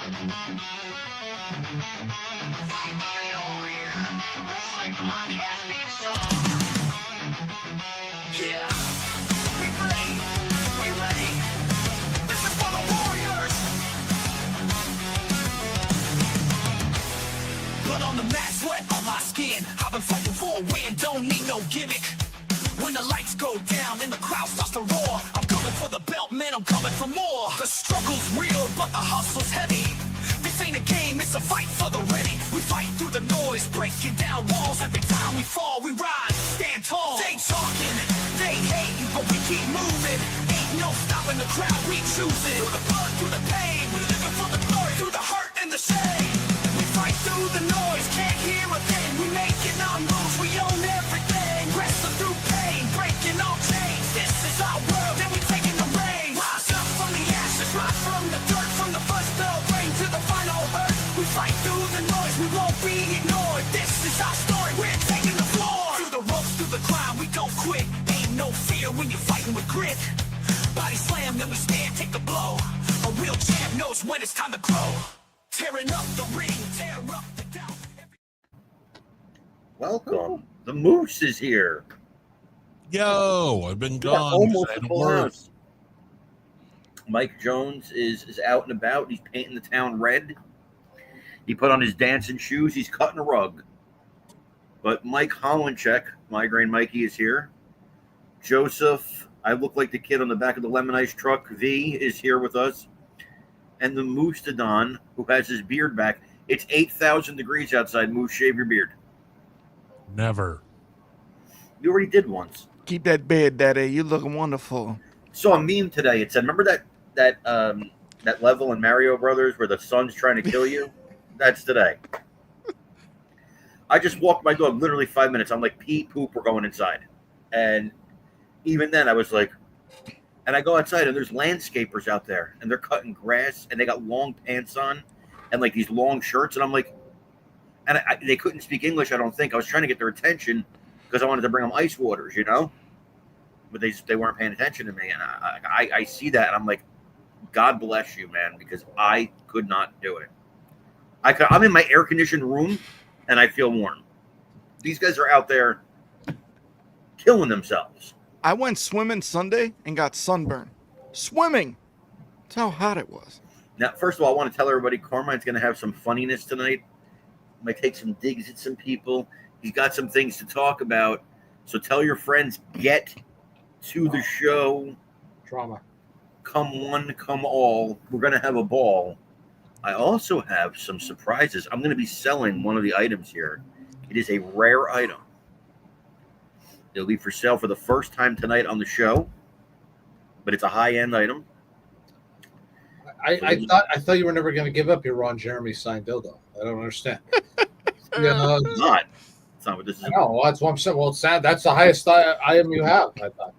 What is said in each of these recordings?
Yeah, we ready, we ready. This is for the Warriors. Blood on the mat, sweat on my skin. I've been fighting for a win, don't need no gimmick. When the lights go down and the crowd starts to roar, I'm coming for the belt, man, I'm coming for more. The struggle's real, but the hustle's heavy. This ain't a game, it's a fight for the ready. We fight through the noise, breaking down walls. Every time we fall, we rise, stand tall. They talking, they hate, but we keep moving. Ain't no stopping the crowd, we choose it. Through the blood, through the pain, we living for the glory. Through the hurt and the shame, we fight through the noise, can't hear a thing. We making our moves, we own everything. Wrestling through pain, breaking all chains. This is our world, and we taking the reins. Rise up from the ashes, rise from the dirt, from the first bell ring to the final hurt. We fight through the noise, we won't be ignored. This is our story, we're taking the floor. Through the ropes, through the climb, we don't quit. Ain't no fear when you're fighting with grit. Body slam, then we stand, take the blow. A real champ knows when it's time to grow. Tearing up the ring, tear up the doubt. Welcome. The Moose is here. Yo, I've been gone. Almost I a had full work. house. Mike Jones is out and about. He's painting the town red. He put on his dancing shoes. He's cutting a rug. But Mike Holencheck, Migraine Mikey, is here. Joseph, I look like the kid on the back of the Lemon Ice truck, V, is here with us. And the Moostodon, who has his beard back. It's 8,000 degrees outside. Moose, shave your beard. Never. You already did once. Keep that beard, Daddy. You're looking wonderful. Saw a meme today. It said, remember that level in Mario Brothers where the sun's trying to kill you? That's today. I just walked my dog literally 5 minutes. I'm like, pee, poop, we're going inside. And even then I was like, and I go outside and there's landscapers out there and they're cutting grass and they got long pants on and like these long shirts. And I'm like, and they couldn't speak English, I don't think. I was trying to get their attention because I wanted to bring them ice waters, you know? But they weren't paying attention to me. And I see that and I'm like, God bless you, man, because I could not do it. I'm in my air-conditioned room and I feel warm. These guys are out there killing themselves. I went swimming Sunday and got sunburned. Swimming. That's how hot it was. Now, first of all, I want to tell everybody Carmine's going to have some funniness tonight. Might take some digs at some people. He's got some things to talk about. So tell your friends, get to the show. Drama. Come one, come all. We're going to have a ball. I also have some surprises. I'm going to be selling one of the items here. It is a rare item. It'll be for sale for the first time tonight on the show, but it's a high-end item. I thought you were never going to give up your Ron Jeremy signed dildo. I don't understand. It's not. It's not what this is. No, that's what I'm saying. Well, that's the highest item you have, I thought.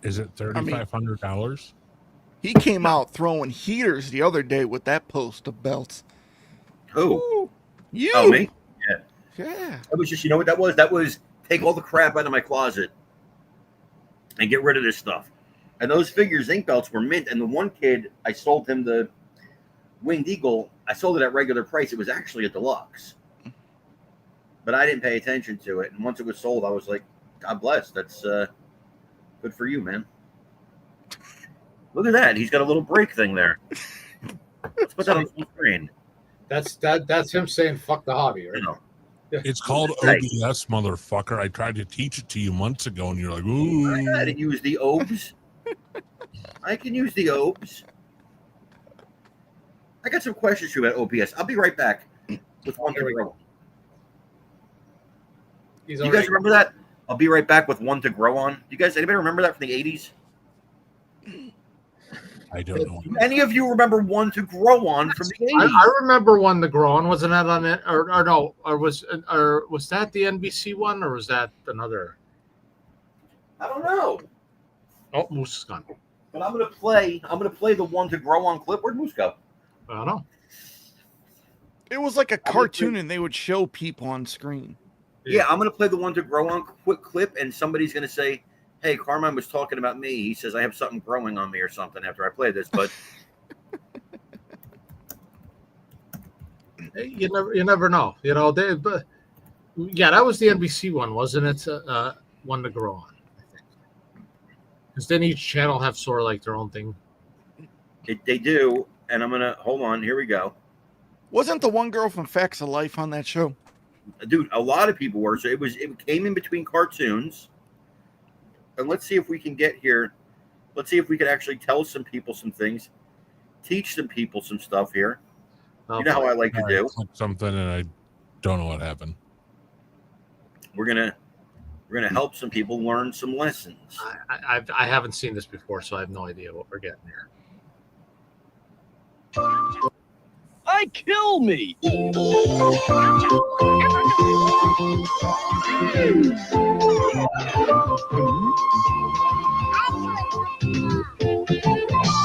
Is it $3,500? He came out throwing heaters the other day with that post of belts. Who? Ooh, you. Oh, me? Yeah. Yeah. That was just, you know what that was? That was take all the crap out of my closet and get rid of this stuff. And those figures ink belts were mint. And the one kid, I sold him the Winged Eagle. I sold it at regular price. It was actually a deluxe. But I didn't pay attention to it. And once it was sold, I was like, God bless. That's good for you, man. Look at that. He's got a little break thing there. Let's put that on the screen. That's him saying fuck the hobby, right? You know. It's called OBS, motherfucker. I tried to teach it to you months ago, and you're like, ooh. I gotta use the OBS. I can use the OBS. I got some questions for you about OBS. I'll be right back with one to grow. You guys remember that? I'll be right back with one to grow on. You guys, anybody remember that from the 80s? I don't know. Any of you remember one to grow on from the 80s? I remember one to grow on. Wasn't that on it? Or no? Or was that the NBC one, or was that another? I don't know. Oh, Moose is gone. But I'm gonna play the one to grow on clip. Where'd Moose go? I don't know. It was like a cartoon, and they would show people on screen. Yeah, I'm gonna play the one to grow on quick clip, and somebody's gonna say, "Hey, Carmine was talking about me. He says I have something growing on me or something." After I play this, but You never know. You know, but yeah, that was the NBC one, wasn't it? One to grow on, I think. Because then each channel have sort of like their own thing. They do, and I'm gonna hold on. Here we go, Wasn't the one girl from Facts of Life on that show? dude. A lot of people were. So it came in between cartoons, and let's see if we can get here. Let's see if we can actually tell some people some things, teach some people some stuff here. You know how I like to do. Clicked something and I don't know what happened. We're gonna help some people learn some lessons. I haven't seen this before, so I have no idea what we're getting here. I kill me.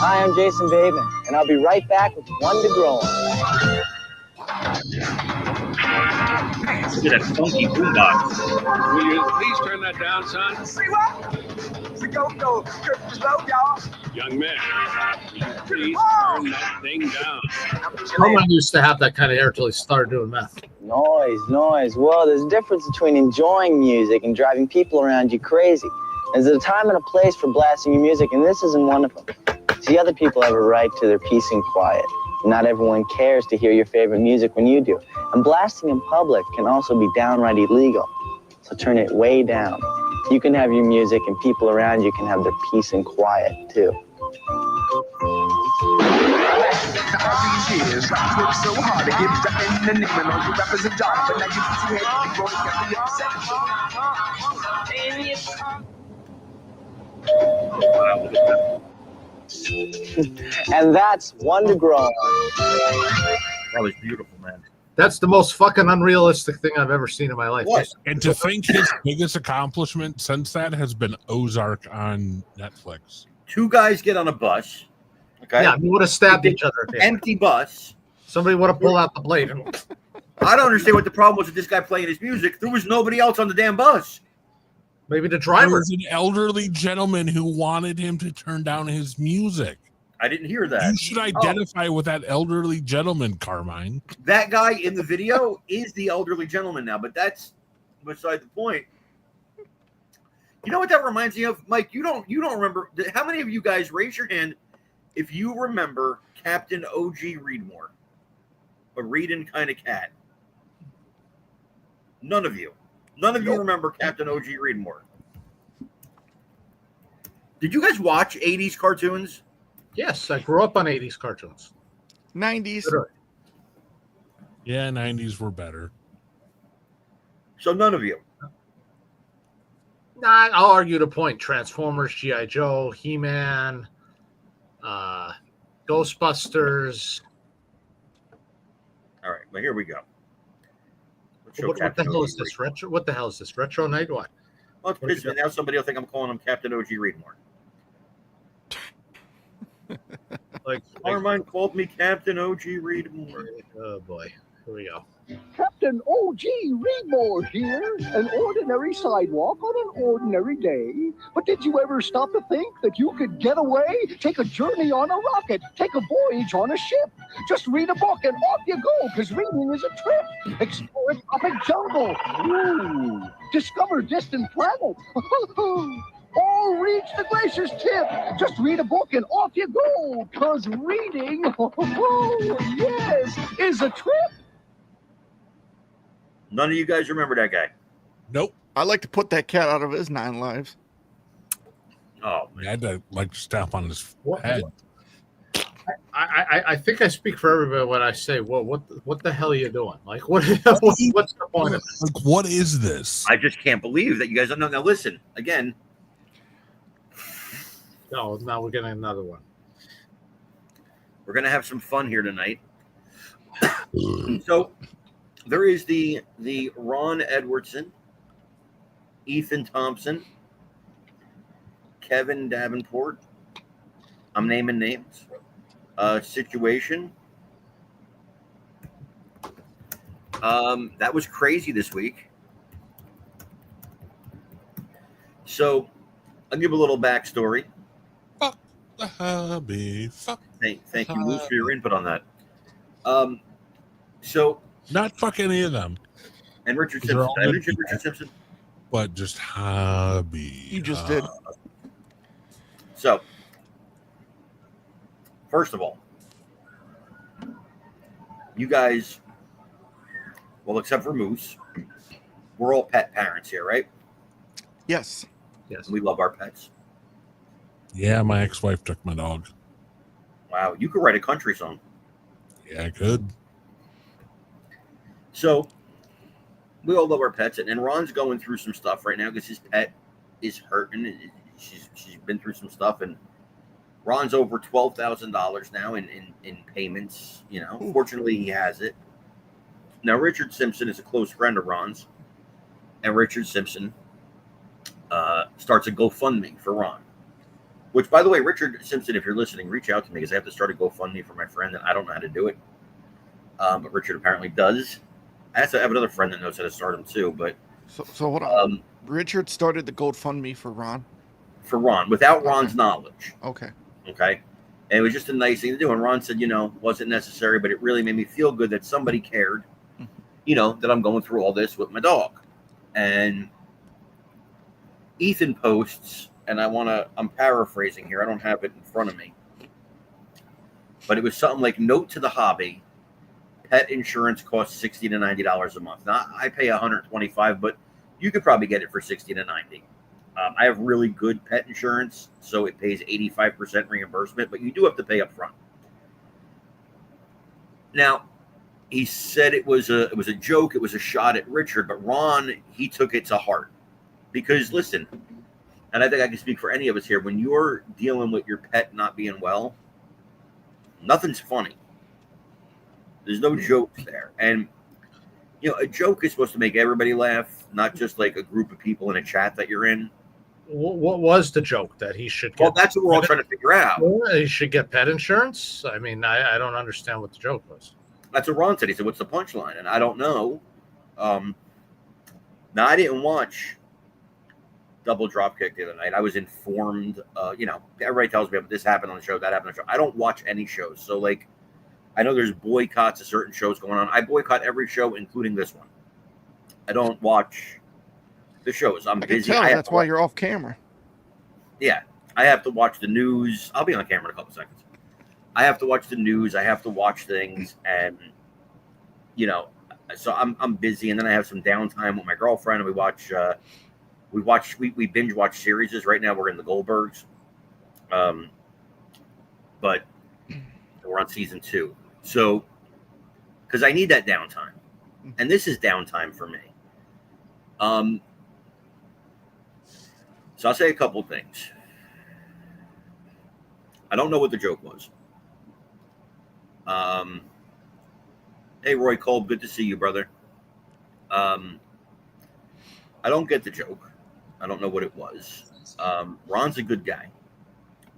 Hi, I'm Jason Bateman, and I'll be right back with One to Grow On. Look at that funky boombox. Will you please turn that down, son? See what? We go script slow, y'all. Young man, please turn that thing down. Someone used to have that kind of hair till he started doing meth. Noise. Well, there's a difference between enjoying music and driving people around you crazy. There's a time and a place for blasting your music, and this isn't one of them. See, other people have a right to their peace and quiet. Not everyone cares to hear your favorite music when you do. And blasting in public can also be downright illegal. So turn it way down. You can have your music, and people around you can have their peace and quiet, too. Years, I worked so hard to get back in the name and all you rappers are dark, but now you too heavy, boy, you got me upset. And that's One to Grow On. That was beautiful, man. That's the most fucking unrealistic thing I've ever seen in my life. What? And to think his biggest accomplishment since that has been Ozark on Netflix. Two guys get on a bus. Okay. Yeah, we would have stabbed each other. At the end. Empty bus. Somebody would have pulled out the blade. And I don't understand what the problem was with this guy playing his music. There was nobody else on the damn bus. maybe the There driver. was an elderly gentleman who wanted him to turn down his music. I didn't hear that. You should identify with that elderly gentleman, Carmine. That guy in the video is the elderly gentleman now, but that's beside the point. You know what that reminds me of, Mike? You don't remember? How many of you guys raise your hand if you remember Captain O.G. Reedmore, a reading kind of cat? None of you. None of you remember Captain O.G. Reedmore. Did you guys watch 80s cartoons? Yes, I grew up on 80s cartoons. 90s. Literally. Yeah, 90s were better. So none of you. Nah, I'll argue the point. Transformers, G.I. Joe, He-Man, Ghostbusters. All right, well, here we go. Let's show What the Captain hell O.G. is this? Retro? What the hell is this? Retro Night? What? Well, it's pissing me. Now somebody will think I'm calling him Captain O.G. Reedmore. Like, Carmine called me Captain O.G. Reedmore. oh boy, here we go. Captain O.G. Reedmore here, an ordinary sidewalk on an ordinary day. But did you ever stop to think that you could get away, take a journey on a rocket, take a voyage on a ship? Just read a book and off you go, because reading is a trip. Explore a tropic jungle. Ooh. Discover distant planets. Or reach the glacier's tip. Just read a book and off you go, because reading, yes, is a trip. None of you guys remember that guy. Nope. I like to put that cat out of his 9 lives. Oh, I had to like stamp on his What- head. I think I speak for everybody when I say, well, what the hell are you doing? Like, what's the point of this? Like, what is this? I just can't believe that you guys don't know. Now, listen, again, No, now we're getting another one. we're going to have some fun here tonight. So, there is the Ron Edwardson, Ethan Thompson, Kevin Davenport. I'm naming names. Situation. That was crazy this week. So, I'll give a little backstory. The hubby. Fuck. Thank you, Luce, for your input on that. So Not fuck any of them, And Richard They're Simpson. all Did I good mention people. Richard Simpson? but just hobby. You just did. So, first of all, you guys, well, except for Moose, we're all pet parents here, right? Yes. Yes. We love our pets. Yeah, my ex-wife took my dog. Wow, you could write a country song. Yeah, I could. So, we all love our pets, and Ron's going through some stuff right now because his pet is hurting. She's been through some stuff, and Ron's over $12,000 now in payments. You know, fortunately, he has it. Now, Richard Simpson is a close friend of Ron's, and Richard Simpson starts a GoFundMe for Ron. Which, by the way, Richard Simpson, if you're listening, reach out to me because I have to start a GoFundMe for my friend, and I don't know how to do it. But Richard apparently does. I have another friend that knows how to start them too, but So hold on. Richard started the GoFundMe for Ron. for Ron, without Ron's knowledge. Okay. Okay. And it was just a nice thing to do. And Ron said, wasn't necessary, but it really made me feel good that somebody cared, that I'm going through all this with my dog. And Ethan posts, and I'm paraphrasing here. I don't have it in front of me. But it was something like, note to the hobby, pet insurance costs $60 to $90 a month. Now, I pay $125, but you could probably get it for $60 to $90. I have really good pet insurance, so it pays 85% reimbursement, but you do have to pay up front. Now, he said it was a joke, it was a shot at Richard, but Ron, he took it to heart. Because listen, and I think I can speak for any of us here, when you're dealing with your pet not being well, nothing's funny. There's no jokes there. And a joke is supposed to make everybody laugh, not just like a group of people in a chat that you're in. What was the joke that he should get? Well, that's what we're all trying to figure out. He should get pet insurance? I mean, I don't understand what the joke was. That's what Ron said. He said, what's the punchline? And I don't know. Now, I didn't watch Double Dropkick the other night. I was informed. Everybody tells me this happened on the show, that happened on the show. I don't watch any shows. So, I know there's boycotts of certain shows going on. I boycott every show, including this one. I don't watch the shows. I'm busy. Tell, that's why you're off camera. Yeah. I have to watch the news. I'll be on camera in a couple seconds. I have to watch the news. I have to watch things. And, so I'm busy. And then I have some downtime with my girlfriend. And we binge watch series. Right now we're in the Goldbergs. But we're on season 2. So, because I need that downtime. And this is downtime for me. So I'll say a couple things. I don't know what the joke was. Hey, Roy Kolb, good to see you, brother. I don't get the joke. I don't know what it was. Ron's a good guy.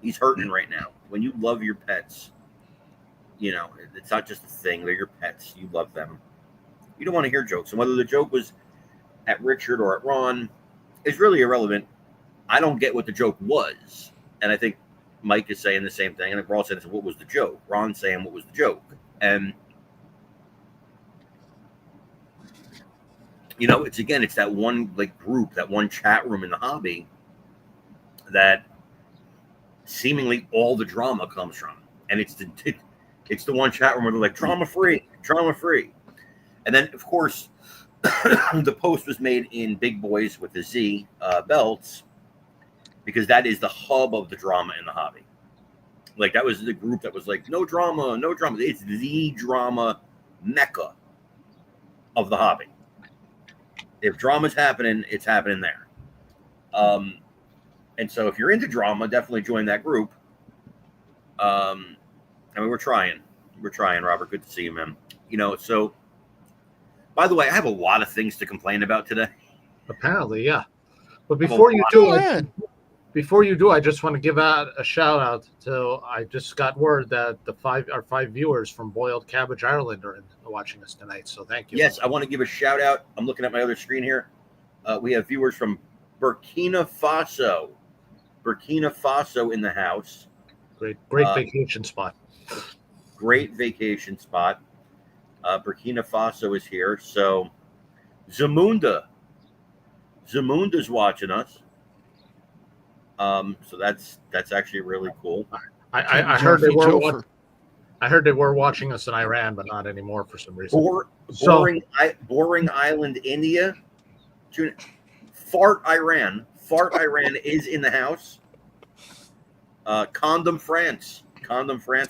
He's hurting right now. When you love your pets, it's not just a thing. They're your pets. You love them. You don't want to hear jokes. And whether the joke was at Richard or at Ron is really irrelevant. I don't get what the joke was. And I think Mike is saying the same thing. And we're all saying, what was the joke? Ron's saying, what was the joke? And, it's that one group, that one chat room in the hobby that seemingly all the drama comes from. And it's the one chat room where they're like, drama free. And then, of course, the post was made in Big Boys with the Z belts, because that is the hub of the drama in the hobby. That was the group that was like, no drama. It's the drama mecca of the hobby. If drama's happening, it's happening there. And so if you're into drama, definitely join that group. We're trying. Robert. Good to see you, man. So, by the way, I have a lot of things to complain about today. Apparently, yeah. But before you do, I just want to give out a shout out to. I just got word that our 5 viewers from Boiled Cabbage Ireland are watching us tonight. So thank you. Yes, I want to give a shout out. I'm looking at my other screen here. We have viewers from Burkina Faso. In the house. Great vacation spot. Great vacation spot. Burkina Faso is here. So Zamunda's watching us. So that's actually really cool. I heard they were. I heard they were watching us in Iran, but not anymore for some reason. Boring Island, India. Fart Iran is in the house. Condom France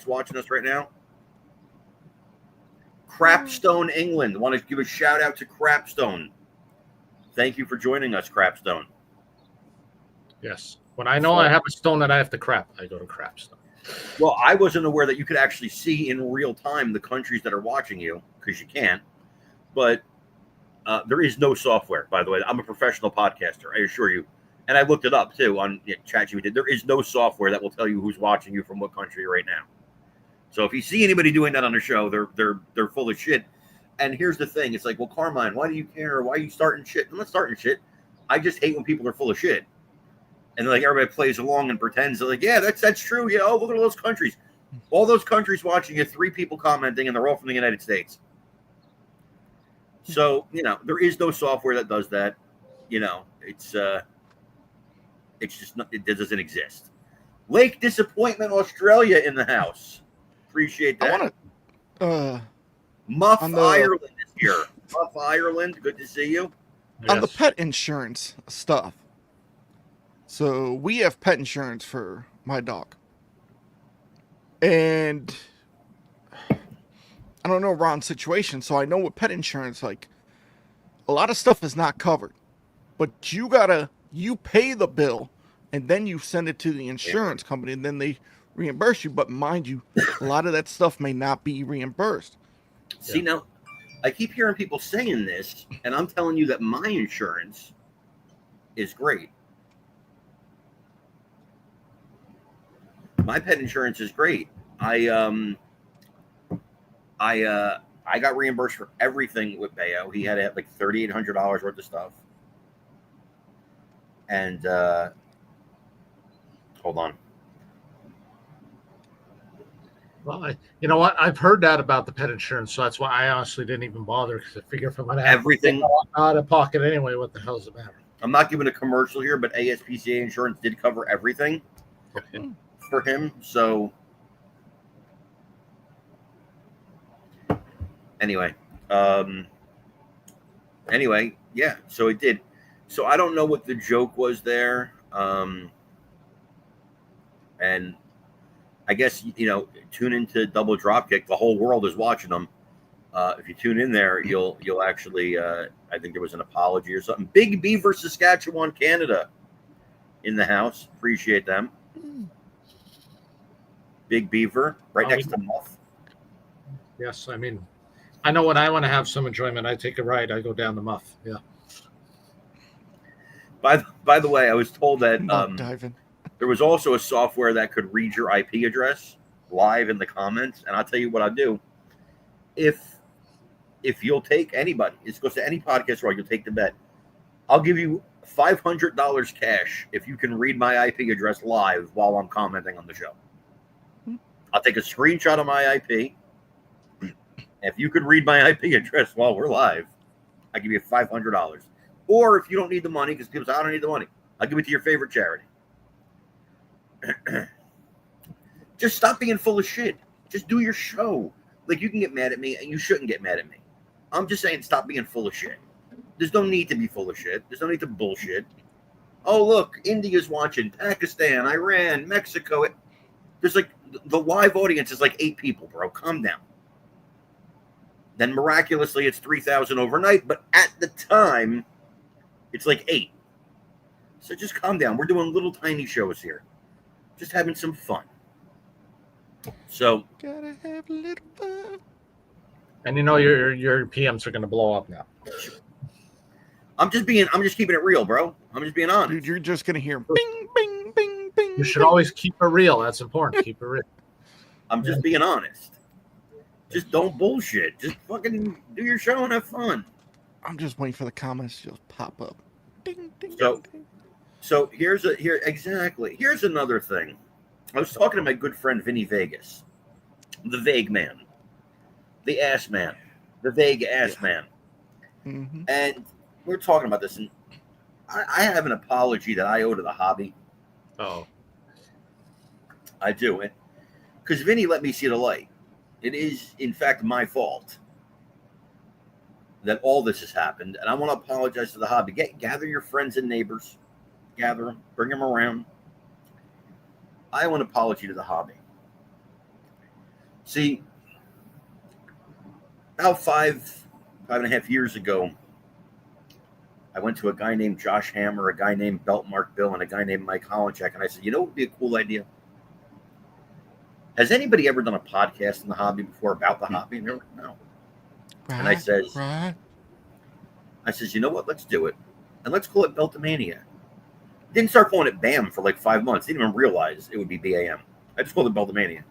watching us right now. Crapstone, England. Want to give a shout out to Crapstone. Thank you for joining us, Crapstone. Yes. When I know I have a stone that I have to crap, I go to Crapstone. Well, I wasn't aware that you could actually see in real time the countries that are watching you, because you can't. But there is no software, by the way. I'm a professional podcaster, I assure you. And I looked it up, too, on ChatGPT. There is no software that will tell you who's watching you from what country right now. So if you see anybody doing that on the show, they're full of shit. And here's the thing. It's like, well, Carmine, why do you care? Why are you starting shit? I'm not starting shit. I just hate when people are full of shit. And like everybody plays along and pretends they're like, yeah, that's true. Yeah, oh, look at all those countries. All those countries watching you, 3 people commenting, and they're all from the United States. So, there is no software that does that. It's just not, it doesn't exist. Lake Disappointment, Australia in the house. Appreciate that. I want to Muff Ireland is here. Muff Ireland, good to see you. On the pet insurance stuff. So we have pet insurance for my dog. And I don't know Ron's situation, so I know with pet insurance, like, a lot of stuff is not covered. But you pay the bill, and then you send it to the insurance company, and then they reimburse you. But mind you, a lot of that stuff may not be reimbursed. See, now, I keep hearing people saying this, and I'm telling you that my insurance is great. My pet insurance is great. I got reimbursed for everything with Bayo. He had like $3,800 worth of stuff. And hold on. Well, you know what? I've heard that about the pet insurance, so that's why I honestly didn't even bother, because I figure if I'm going to have everything out of pocket anyway, what the hell's the matter? I'm not giving a commercial here, but ASPCA insurance did cover everything for him. So anyway, yeah, so it did. So I don't know what the joke was there. And I guess, tune into Double Dropkick. The whole world is watching them. If you tune in there, you'll actually, I think there was an apology or something. Big Beaver, Saskatchewan, Canada in the house. Appreciate them. Big Beaver, right next to Muff. Yes, I mean, I know when I want to have some enjoyment, I take a ride. I go down the Muff. Yeah. By the way, I was told that diving. There was also a software that could read your IP address live in the comments. And I'll tell you what I'll do. If you'll take anybody, it goes to any podcast where you'll take the bet. I'll give you $500 cash if you can read my IP address live while I'm commenting on the show. I'll take a screenshot of my IP. If you could read my IP address while we're live, I'll give you $500. Or if you don't need the money, because people say, I don't need the money, I'll give it to your favorite charity. Just stop being full of shit. Just do your show. Like, you can get mad at me, and you shouldn't get mad at me. I'm just saying, stop being full of shit. There's no need to be full of shit. There's no need to bullshit. Oh, look, India's watching, Pakistan, Iran, Mexico. There's like, the live audience is like 8 people, bro. Calm down. Then miraculously, it's 3,000 overnight, but at the time, it's like 8. So just calm down. We're doing little tiny shows here. Just having some fun. So gotta have a little fun. And your PMs are gonna blow up now. I'm just keeping it real, bro. I'm just being honest. Dude, you're just gonna hear bing, bing, bing, bing. You should always keep it real. That's important. Keep it real. I'm just being honest. Just don't bullshit. Just fucking do your show and have fun. I'm just waiting for the comments to just pop up. Ding, ding, So, ding. So here's another thing. I was talking to my good friend Vinny Vegas, the vague man, the ass man. the vague ass man. Mm-hmm. And we're talking about this, and I have an apology that I owe to the hobby. Oh, I do. Because Vinny let me see the light. It is, in fact, my fault that all this has happened. And I want to apologize to the hobby. Gather your friends and neighbors. Gather them. Bring them around. I owe an apology to the hobby. See, about 5.5 years ago, I went to a guy named Josh Hammer, a guy named Beltmark Bill, and a guy named Mike Holinchek, and I said, you know what would be a cool idea? Has anybody ever done a podcast in the hobby before about the hobby? And they're like, no. Right, And I says, you know what? Let's do it. And let's call it Beltomania. Didn't start calling it BAM for like 5 months. Didn't even realize it would be BAM. I just called it Beltomania.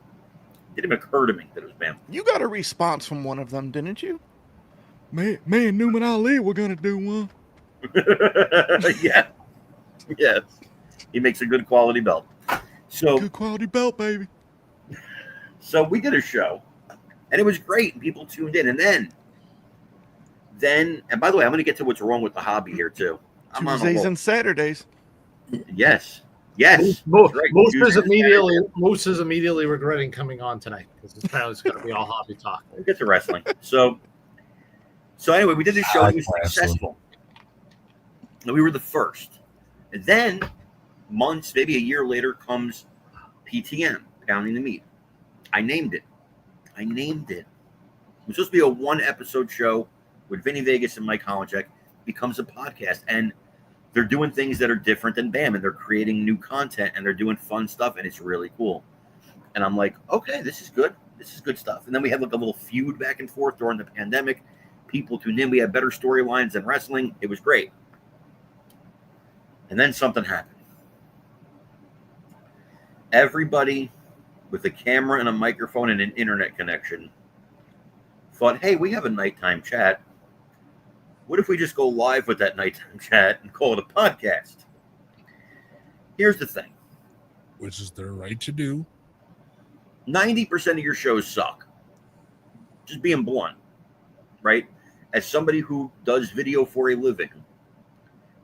Didn't even occur to me that it was BAM. You got a response from one of them, didn't you? Me and Newman Ali, we're going to do one. Yeah. Yes. He makes a good quality belt. So Good quality belt, baby. So we did a show, and it was great, and people tuned in. And then, and by the way, I'm going to get to what's wrong with the hobby here too. I'm on a Tuesdays roll. and Saturdays. Yes. That's right. Moose Tuesdays is immediately regretting coming on tonight because apparently it's going to be all hobby talk. We'll get to wrestling. So anyway, we did this show. It was successful. And we were the first. And then months, maybe a year later, comes PTM, Pounding the Meat. I named it. It was supposed to be a 1-episode show with Vinny Vegas and Mike Holinchek. Becomes a podcast, and they're doing things that are different than BAM, and they're creating new content, and they're doing fun stuff, and it's really cool. And I'm like, okay, this is good. This is good stuff. And then we had like a little feud back and forth during the pandemic. People tuned in. We had better storylines than wrestling. It was great. And then something happened. Everybody with a camera and a microphone and an internet connection thought, hey, we have a nighttime chat. What if we just go live with that nighttime chat and call it a podcast? Here's the thing. Which is their right to do. 90% of your shows suck. Just being blunt, right? As somebody who does video for a living,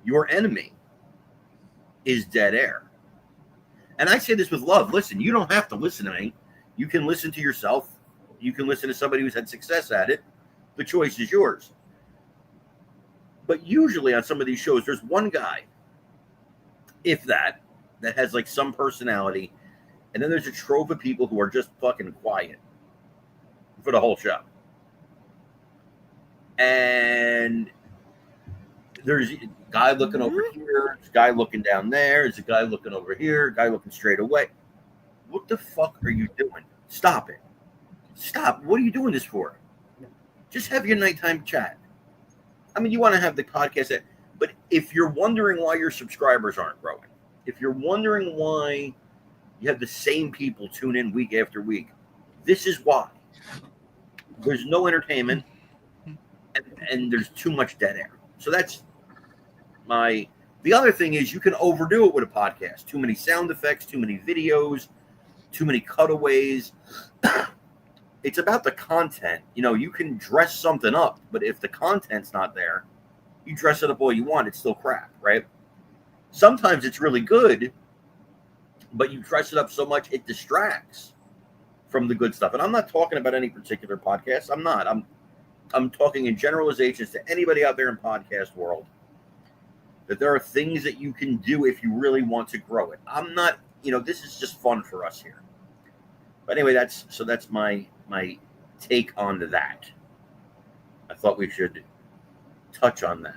your enemy is dead air. And I say this with love. Listen, you don't have to listen to me. You can listen to yourself. You can listen to somebody who's had success at it. The choice is yours. But usually on some of these shows, there's one guy, if that has like some personality. And then there's a trove of people who are just fucking quiet for the whole show. And there's a guy looking over here, there's a guy looking down there, there's a guy looking over here, a guy looking straight away. What the fuck are you doing? Stop it. Stop. What are you doing this for? Just have your nighttime chat. I mean, you want to have the podcast, but if you're wondering why your subscribers aren't growing, if you're wondering why you have the same people tune in week after week, this is why. There's no entertainment, and there's too much dead air. So that's the other thing is you can overdo it with a podcast. Too many sound effects, too many videos, too many cutaways. It's about the content. You know, you can dress something up, but if the content's not there, you dress it up all you want, it's still crap, right? Sometimes it's really good, but you dress it up so much it distracts from the good stuff. And I'm not talking about any particular podcast. I'm not. I'm talking in generalizations to anybody out there in podcast world, that there are things that you can do if you really want to grow it. I'm not, this is just fun for us here. But anyway, that's my take on that. I thought we should touch on that.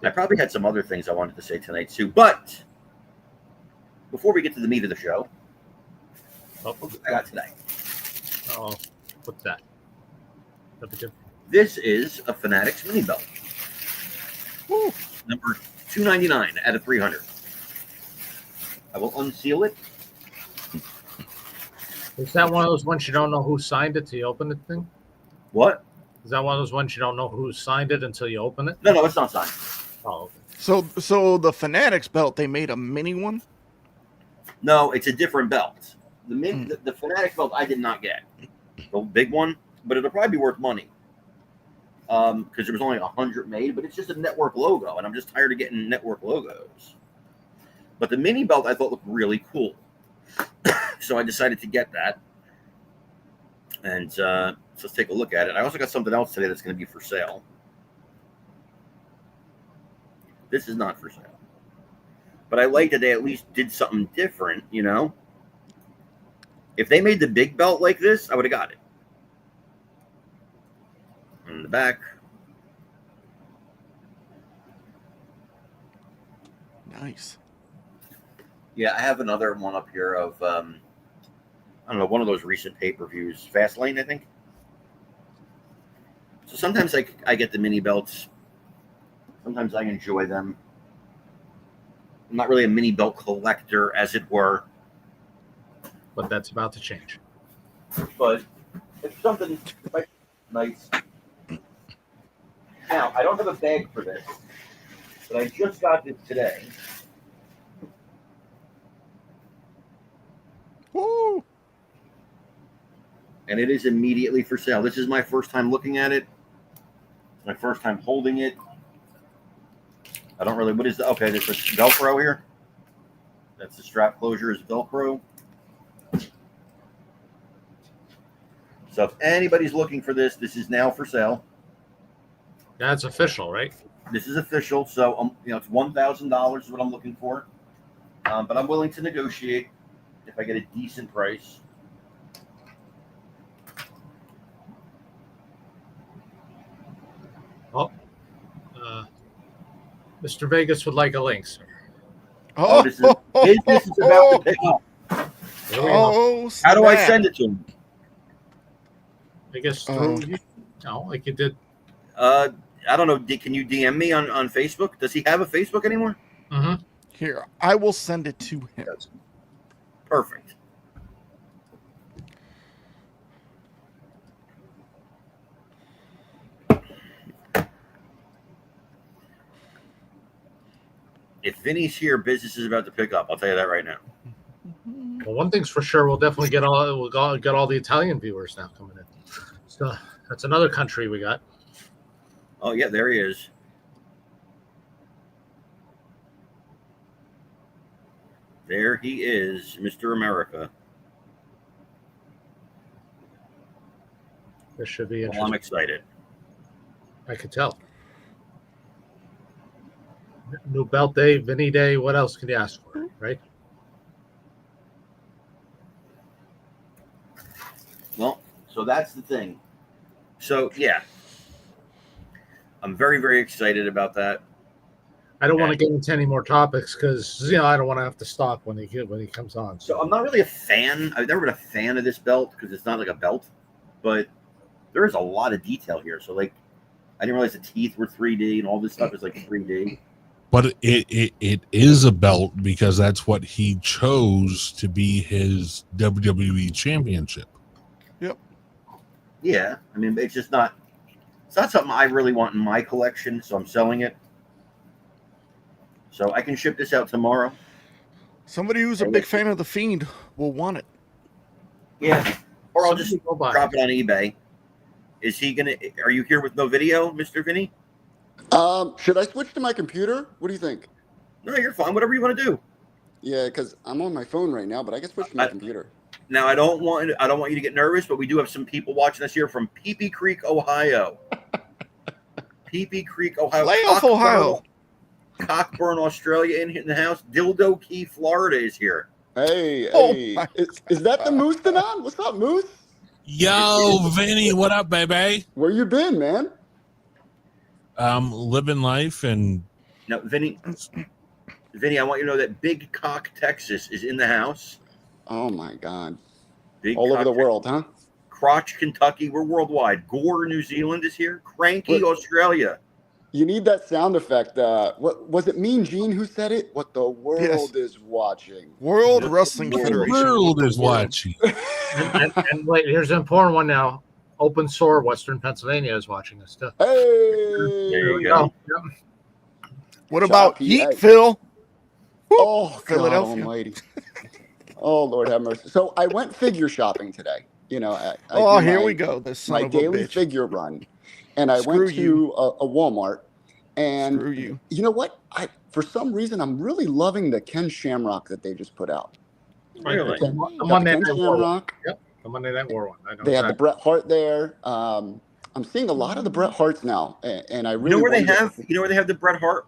I probably had some other things I wanted to say tonight too, but before we get to the meat of the show, what I got today. Oh, what's that? This is a Fanatics mini belt. Woo. Number 299 out of 300. I will unseal it. Is that one of those ones you don't know who signed it till you open the thing? What? Is that one of those ones you don't know who signed it until you open it? No, it's not signed. Oh, okay. So the Fanatics belt, they made a mini one? No, it's a different belt. The Fanatics belt I did not get. The big one, but it'll probably be worth money. Because there was only 100 made, but it's just a network logo, and I'm just tired of getting network logos. But the mini belt I thought looked really cool, so I decided to get that. And so let's take a look at it. I also got something else today that's going to be for sale. This is not for sale, but I like that they at least did something different. You know, if they made the big belt like this, I would have got it. In the back. Nice. Yeah, I have another one up here of I don't know, one of those recent pay-per-views, Fastlane, I think. So sometimes I get the mini belts. Sometimes I enjoy them. I'm not really a mini belt collector, as it were. But that's about to change. But it's something nice. Now, I don't have a bag for this, but I just got this today. Woo! And it is immediately for sale. This is my first time looking at it. It's my first time holding it. I don't really, what is the, okay, there's a Velcro here. That's the strap closure is Velcro. So if anybody's looking for this, this is now for sale. That's official, right? This is official. So, you know, it's $1,000 is what I'm looking for. But I'm willing to negotiate if I get a decent price. Oh, Mr. Vegas would like a link, sir. Oh, this is business is about to pick up. There we go. How do I send it to him? I guess through you. No, like you did. I don't know. Can you DM me on Facebook? Does he have a Facebook anymore? Mm-hmm. Here, I will send it to him. Perfect. If Vinny's here, business is about to pick up. I'll tell you that right now. Well, one thing's for sure, we'll definitely get all the Italian viewers now coming in. So that's another country we got. Oh yeah, there he is. There he is, Mr. America. This should be interesting. Well, I'm excited. I could tell. New belt day, Vinny day. What else can you ask for, right? Well, so that's the thing. So yeah, I'm very, very excited about that. I don't want to get into any more topics because I don't want to have to stop when he comes on. So I'm not really a fan. I've never been a fan of this belt because it's not like a belt, but there is a lot of detail here. So like, I didn't realize the teeth were 3D and all this stuff is like 3D. But it is a belt because that's what he chose to be his WWE championship. Yep. Yeah, I mean, it's just not. It's not something I really want in my collection, so I'm selling it. So I can ship this out tomorrow. Somebody who's a big fan of The Fiend will want it. Yeah, or I'll just drop it on eBay. Is he gonna? Are you here with no video, Mr. Vinny? Should I switch to my computer? What do you think? No, you're fine. Whatever you want to do. Yeah, because I'm on my phone right now, but I can switch to my computer. Now I don't want you to get nervous, but we do have some people watching us here from Pee Creek, Ohio. Pee Creek, Ohio. Lay off Ohio. Cockburn, Australia, in the house. Dildo Key, Florida is here. Hey, Oh hey. my Is that the Moose Danon? What's up, Moose? Yo, Vinny, what up, baby? Where you been, man? Living life and Now, Vinny, I want you to know that Big Cock, Texas is in the house. Oh my God! Big All over Cock, the world, huh? Crotch, Kentucky. We're worldwide. Gore, New Zealand is here. Cranky, What? Australia. You need that sound effect. What was it? Mean Gene who said it? What the world is watching. World Wrestling the Federation. world is watching. and wait, here's an important one now. Open Sore, Western Pennsylvania is watching us too. Hey, There you go. Yep. What about Choppy Heat, egg. Phil? Oh, God Philadelphia. almighty. Oh, Lord have mercy. So I went figure shopping today. You know, I Oh, do here my- we go. This son my of a daily bitch. figure run, and I Screw went you. to a Walmart, and Screw you. you know what? For some reason, I'm really loving the Ken Shamrock that they just put out. Really? The Got the Monday Ken Night War one. Shamrock. Yep, the Monday Night War one. I know They have the exactly. Bret Hart there. I'm seeing a lot of the Bret Harts now, and I You really know where they wonder- have? You know where they have the Bret Hart?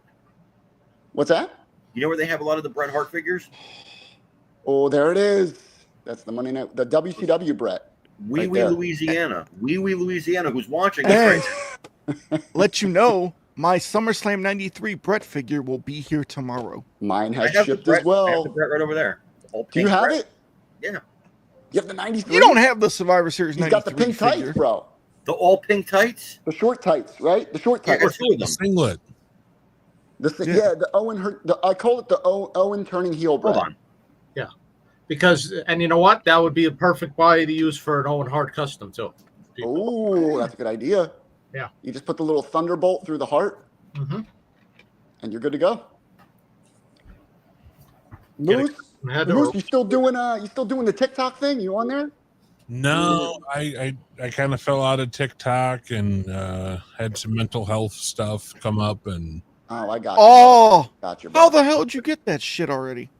What's that? You know where they have a lot of the Bret Hart figures? Oh, there it is. That's the Monday Night, the WCW Bret. Wee Right Wee there. Louisiana. Wee Wee Louisiana, who's watching And this? let you know, my SummerSlam 93 Brett figure will be here tomorrow. Mine I has have the shipped Bret. as well. I have the Bret right over there. All Do you pink have Bret. it? Yeah. You have the 93? You don't have the Survivor Series He's 93 got the pink figure. tights, bro. The all pink tights? The short tights, right? The short Yeah, I tights. got two of The them. singlet. Yeah, the Owen I call it the Owen turning heel Bret. Hold on. Because, and you know what? That would be a perfect body to use for an Owen Hart custom too. Oh, that's a good idea. Yeah. You just put the little thunderbolt through the heart, Mm-hmm. and you're good to go. Get Moose, it. Moose, you still doing the TikTok thing? You on there? No, I kind of fell out of TikTok and had some mental health stuff come up, and Oh, I got you. Oh, Got you. how bro. the hell did you get that shit already?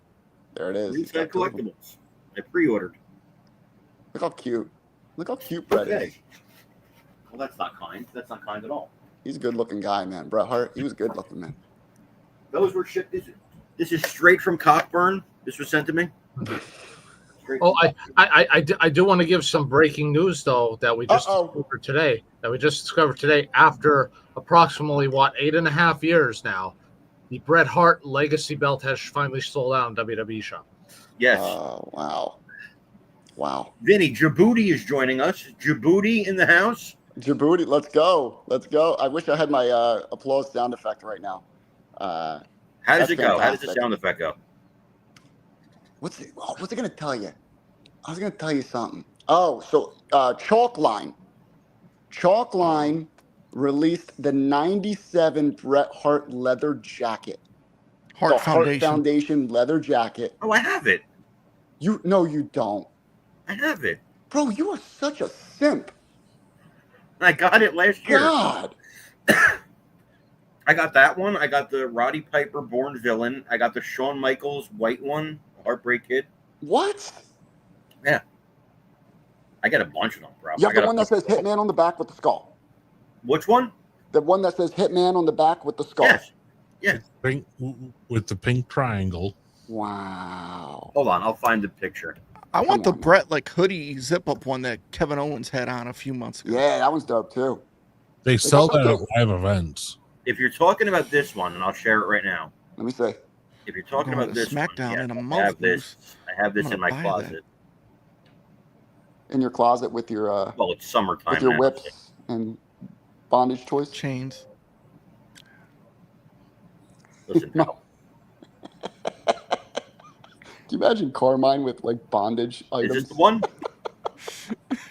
There it is. He's Ringside got two of them. Collectibles. I pre-ordered. Look how cute. Look how cute Bret is. Okay. Well, that's not kind. That's not kind at all. He's a good looking guy, man. Bret Hart, he was good looking, man. Those were shipped. This is straight from Cockburn. This was sent to me. Straight Oh, from I do want to give some breaking news though that we just discovered today. After approximately 8.5 years now, the Bret Hart Legacy belt has finally sold out in WWE shop. Yes. Oh, wow. Wow. Vinny, Djibouti is joining us. Djibouti in the house. Djibouti, let's go. Let's go. I wish I had my applause sound effect right now. How does That's it go? How does the fantastic. sound effect go? What's it going to tell you? I was going to tell you something. Oh, so Chalkline. Chalkline released the 97 Bret Hart leather jacket. Hart The Hart Foundation. Foundation leather jacket. Oh, I have it. No, you don't. I have it. Bro, you are such a simp. I got it last year. God. I got that one. I got the Roddy Piper Born Villain. I got the Shawn Michaels white one, Heartbreak Kid. What? Yeah. I got a bunch of them, bro. You I have the got one that says Hitman on the back with the skull. Which one? The one that says Hitman on the back with the skull. Yes. Yes. pink, with the pink triangle. Wow. Hold on, I'll find the picture. I want the Brett hoodie zip up one that Kevin Owens had on a few months ago. Yeah, that one's dope too. They sell that at live events. If you're talking about this one, and I'll share it right now. Let me see. If you're talking Going about to this SmackDown one, in a I month, have this. Moose. I have this I'm in my gonna buy that. closet. In your closet with your Well, it's summertime with your now. whips and bondage toys. Chains. Listen, No. Can you imagine Carmine with like bondage is items? this the one?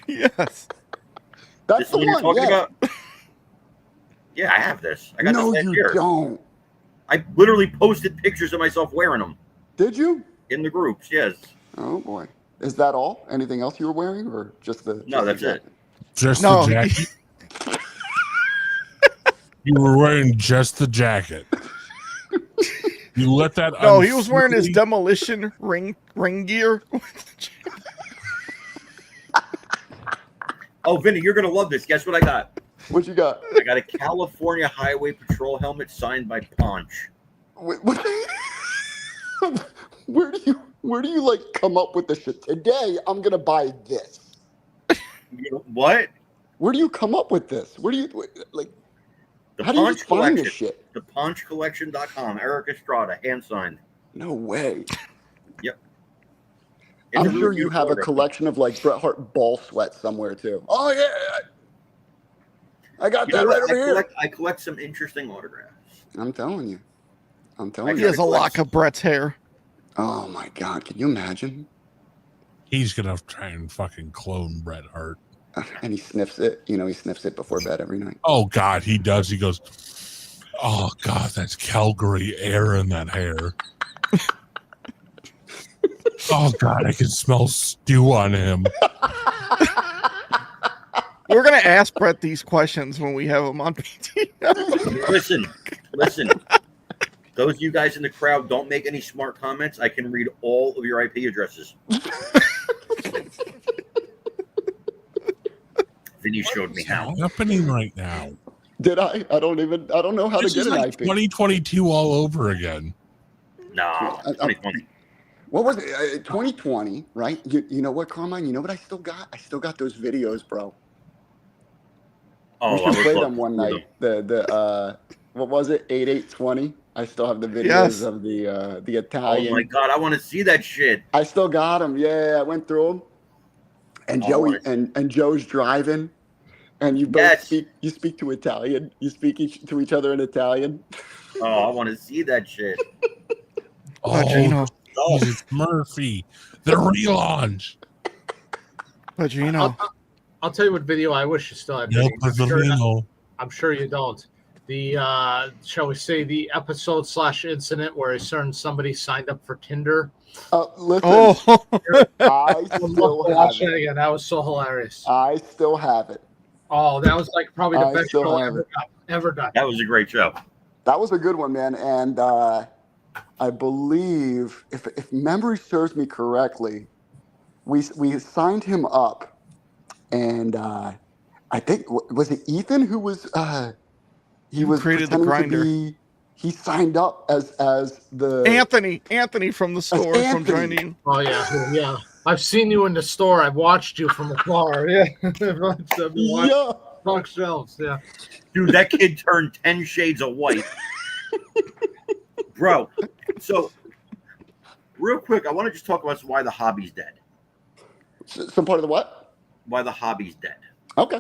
Yes. That's This the one you're one. talking Yeah. about? Yeah, I have this. I got No, this last you year. don't. I literally posted pictures of myself wearing them Did you? in the groups. Yes. Oh boy. Is that all? Anything else you were wearing, or just the? No, just the that's it. jacket? Just No. the jacket. You were wearing just the jacket. You let that. No, he was wearing his unfreely- demolition ring gear. Oh, Vinny, you're gonna love this. Guess what I got? What you got? I got a California Highway Patrol helmet signed by Ponch. Where do you like come up with the shit? Today I'm gonna buy this. You know, what? Where do you come up with this? Where do you like? The How do you Ponch just find Collection. this shit? The PonchCollection.com. Eric Estrada, hand signed. No way. Yep. I'm It's a sure really you beautiful have a autograph. collection of like Bret Hart ball sweat somewhere too. Oh yeah, I got You know that what? right over here. I collect some interesting autographs. I'm telling you. I'm telling He you. has a lock of Brett's hair. Oh my god, can you imagine? He's gonna try and fucking clone Bret Hart. And he sniffs it. You know, he sniffs it before bed every night. Oh God, he does. He goes, "Oh God, that's Calgary air in that hair." Oh God, I can smell stew on him. We're gonna ask Brett these questions when we have him on PT. Listen. Those of you guys in the crowd, don't make any smart comments. I can read all of your IP addresses. Vinny showed me how. What's happening right now? Did I? I don't know how This to is get an like IP. 2022 all over again. No, 2020. What was it? 2020, right? You know what, Carmine? You know what I still got? I still got those videos, bro. Oh, We I should would play love them to one see night. The what was it? 8820. I still have the videos Yes. of the Oh Italian. my god, I want to see that shit. I still got them. Yeah, I went through them. And Oh, Joey nice. and Joe's driving, and you both Yes. speak to Italian. You speak to each other in Italian. Oh, I want to see that shit. Oh, Gino. Jesus, Murphy, the relaunch. Gino. I'll tell you what video I wish you still had. No, Vinny. Pasolino. I'm sure you don't. The shall we say the episode / incident where a certain somebody signed up for Tinder. Listen, Oh, I I'd love still to have watch it. that again. That was so hilarious. I still have it. Oh, that was like probably the I best still show have ever done. That was a great show. That was a good one, man. And I believe, if memory serves me correctly, we signed him up, and I think was it Ethan who was he was created the pretending to grinder. be. He signed up as the Anthony from the store from Anthony. joining. Oh yeah. I've seen you in the store. I've watched you from afar. Yeah. Yeah. Stock shelves. Yeah. Dude, that kid turned 10 shades of white. Bro, so real quick, I want to just talk about why the hobby's dead. Some part of the what? Why the hobby's dead. Okay.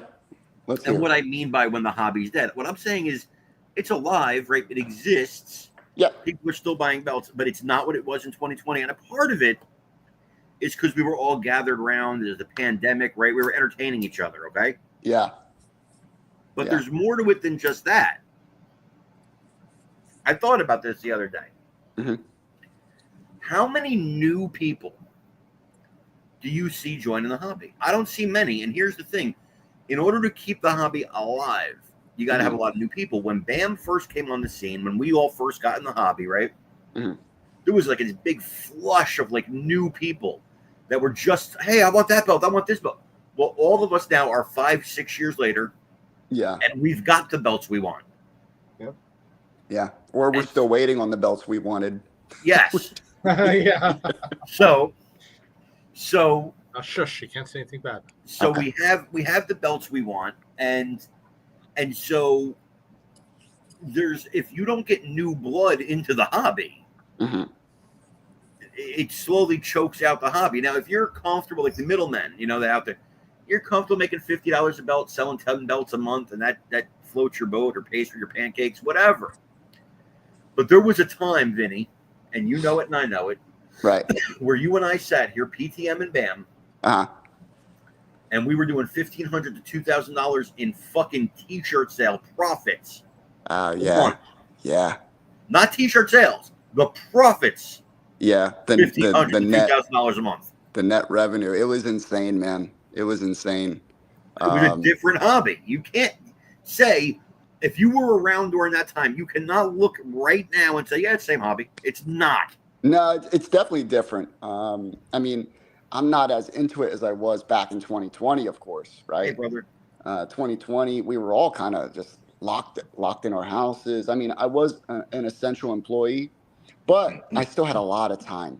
Let's hear And it. what I mean by when the hobby's dead. What I'm saying is it's alive, right? It exists. Yeah. People are still buying belts, but it's not what it was in 2020. And a part of it is because we were all gathered around. There's the pandemic, right? We were entertaining each other, okay? Yeah. But Yeah. there's more to it than just that. I thought about this the other day. Mhm. How many new people do you see joining the hobby? I don't see many. And here's the thing. In order to keep the hobby alive, you got to have a lot of new people. When BAM first came on the scene, when we all first got in the hobby, right? Mhm. There was like this big flush of like new people that were just, hey, I want that belt. I want this belt. Well, all of us now are 5-6 years later, Yeah. and we've got the belts we want. Yeah. Or we're still waiting on the belts we wanted. Yes. Yeah. So Oh, shush! You can't say anything bad. So Okay. we have the belts we want, and so there's, if you don't get new blood into the hobby, Mhm. it slowly chokes out the hobby. Now, if you're comfortable, like the middlemen, you know, they're out there, you're comfortable making $50 a belt, selling 10 belts a month, and that floats your boat or pays for your pancakes, whatever. But there was a time, Vinny, and you know it and I know it, Right. where you and I sat here, PTM and BAM, Uh-huh. and we were doing $1,500 to $2,000 in fucking t-shirt sale profits. Yeah. One. Yeah. Not t-shirt sales, the profits. Yeah. The $1,500 to net $2,000 a month. the net revenue. It was insane, man. It was insane. It was a different hobby. You can't say, if you were around during that time, you cannot look right now and say, yeah, it's the same hobby. It's not. No, it's definitely different. I mean, I'm not as into it as I was back in 2020, of course, Hey, right? brother. 2020, we were all kind of just locked in our houses. I mean, I was an essential employee, but I still had a lot of time,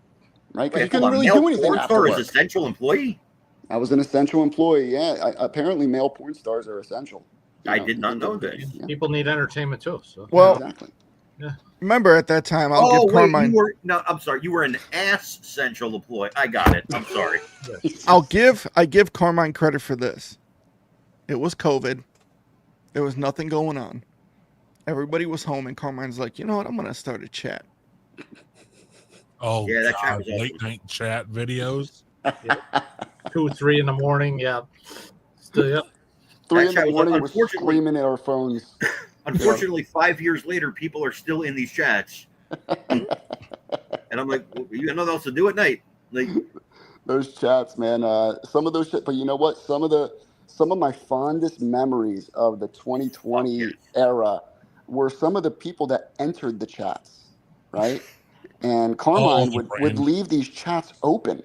right? Because you Wait, couldn't hold on. really Male do anything porn after star work. is essential employee? I was an essential employee. Yeah, apparently male porn stars are essential. You I know, did not know this. Yeah. People need entertainment too. So Well, Exactly. remember at that time, I'll Oh, give wait, Carmine. I'm sorry. You were an essential employee. I got it. I'm sorry. I give Carmine credit for this. It was COVID. There was nothing going on. Everybody was home, and Carmine's like, you know what? I'm gonna start a chat. Oh, Yeah, that chat God, was awesome. late night chat videos. 2, 3 in the morning. Yeah. Still, yep. 3 That in chat the was morning, we're unfortunately- screaming at our phones. Unfortunately, 5 years later, people are still in these chats. And I'm like, well, you got nothing else to do at night. Like, Those chats, man. Some of those shit, but you know what? Some of the some of my fondest memories of the 2020 era were some of the people that entered the chats, right? And Carmine would leave these chats open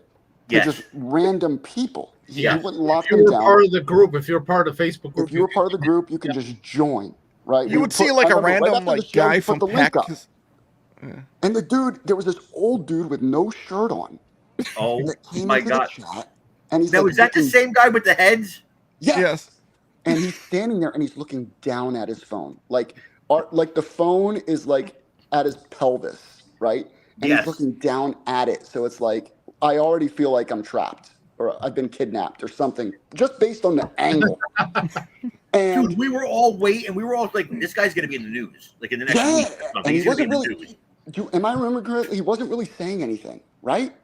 to just random people. He wouldn't lock If you them were down. part of the group, if you're part of the Facebook group, If you were part of the group, you could just join, right? You would see like a random like guy from Pack. And the dude, there was this old dude with no shirt on. Oh that came my into God! The chat, and he's now, like is that the looking- same guy with the heads? Yes. And he's standing there and he's looking down at his phone, like the phone is like at his pelvis, right? And he's looking down at it, so it's like I already feel like I'm trapped or I've been kidnapped or something, just based on the angle. And dude, we were all waiting. We were all like, "This guy's gonna be in the news, like in the next week." Or something. And He's he gonna be wasn't in the really. news. Am I remembering correctly? He wasn't really saying anything, right?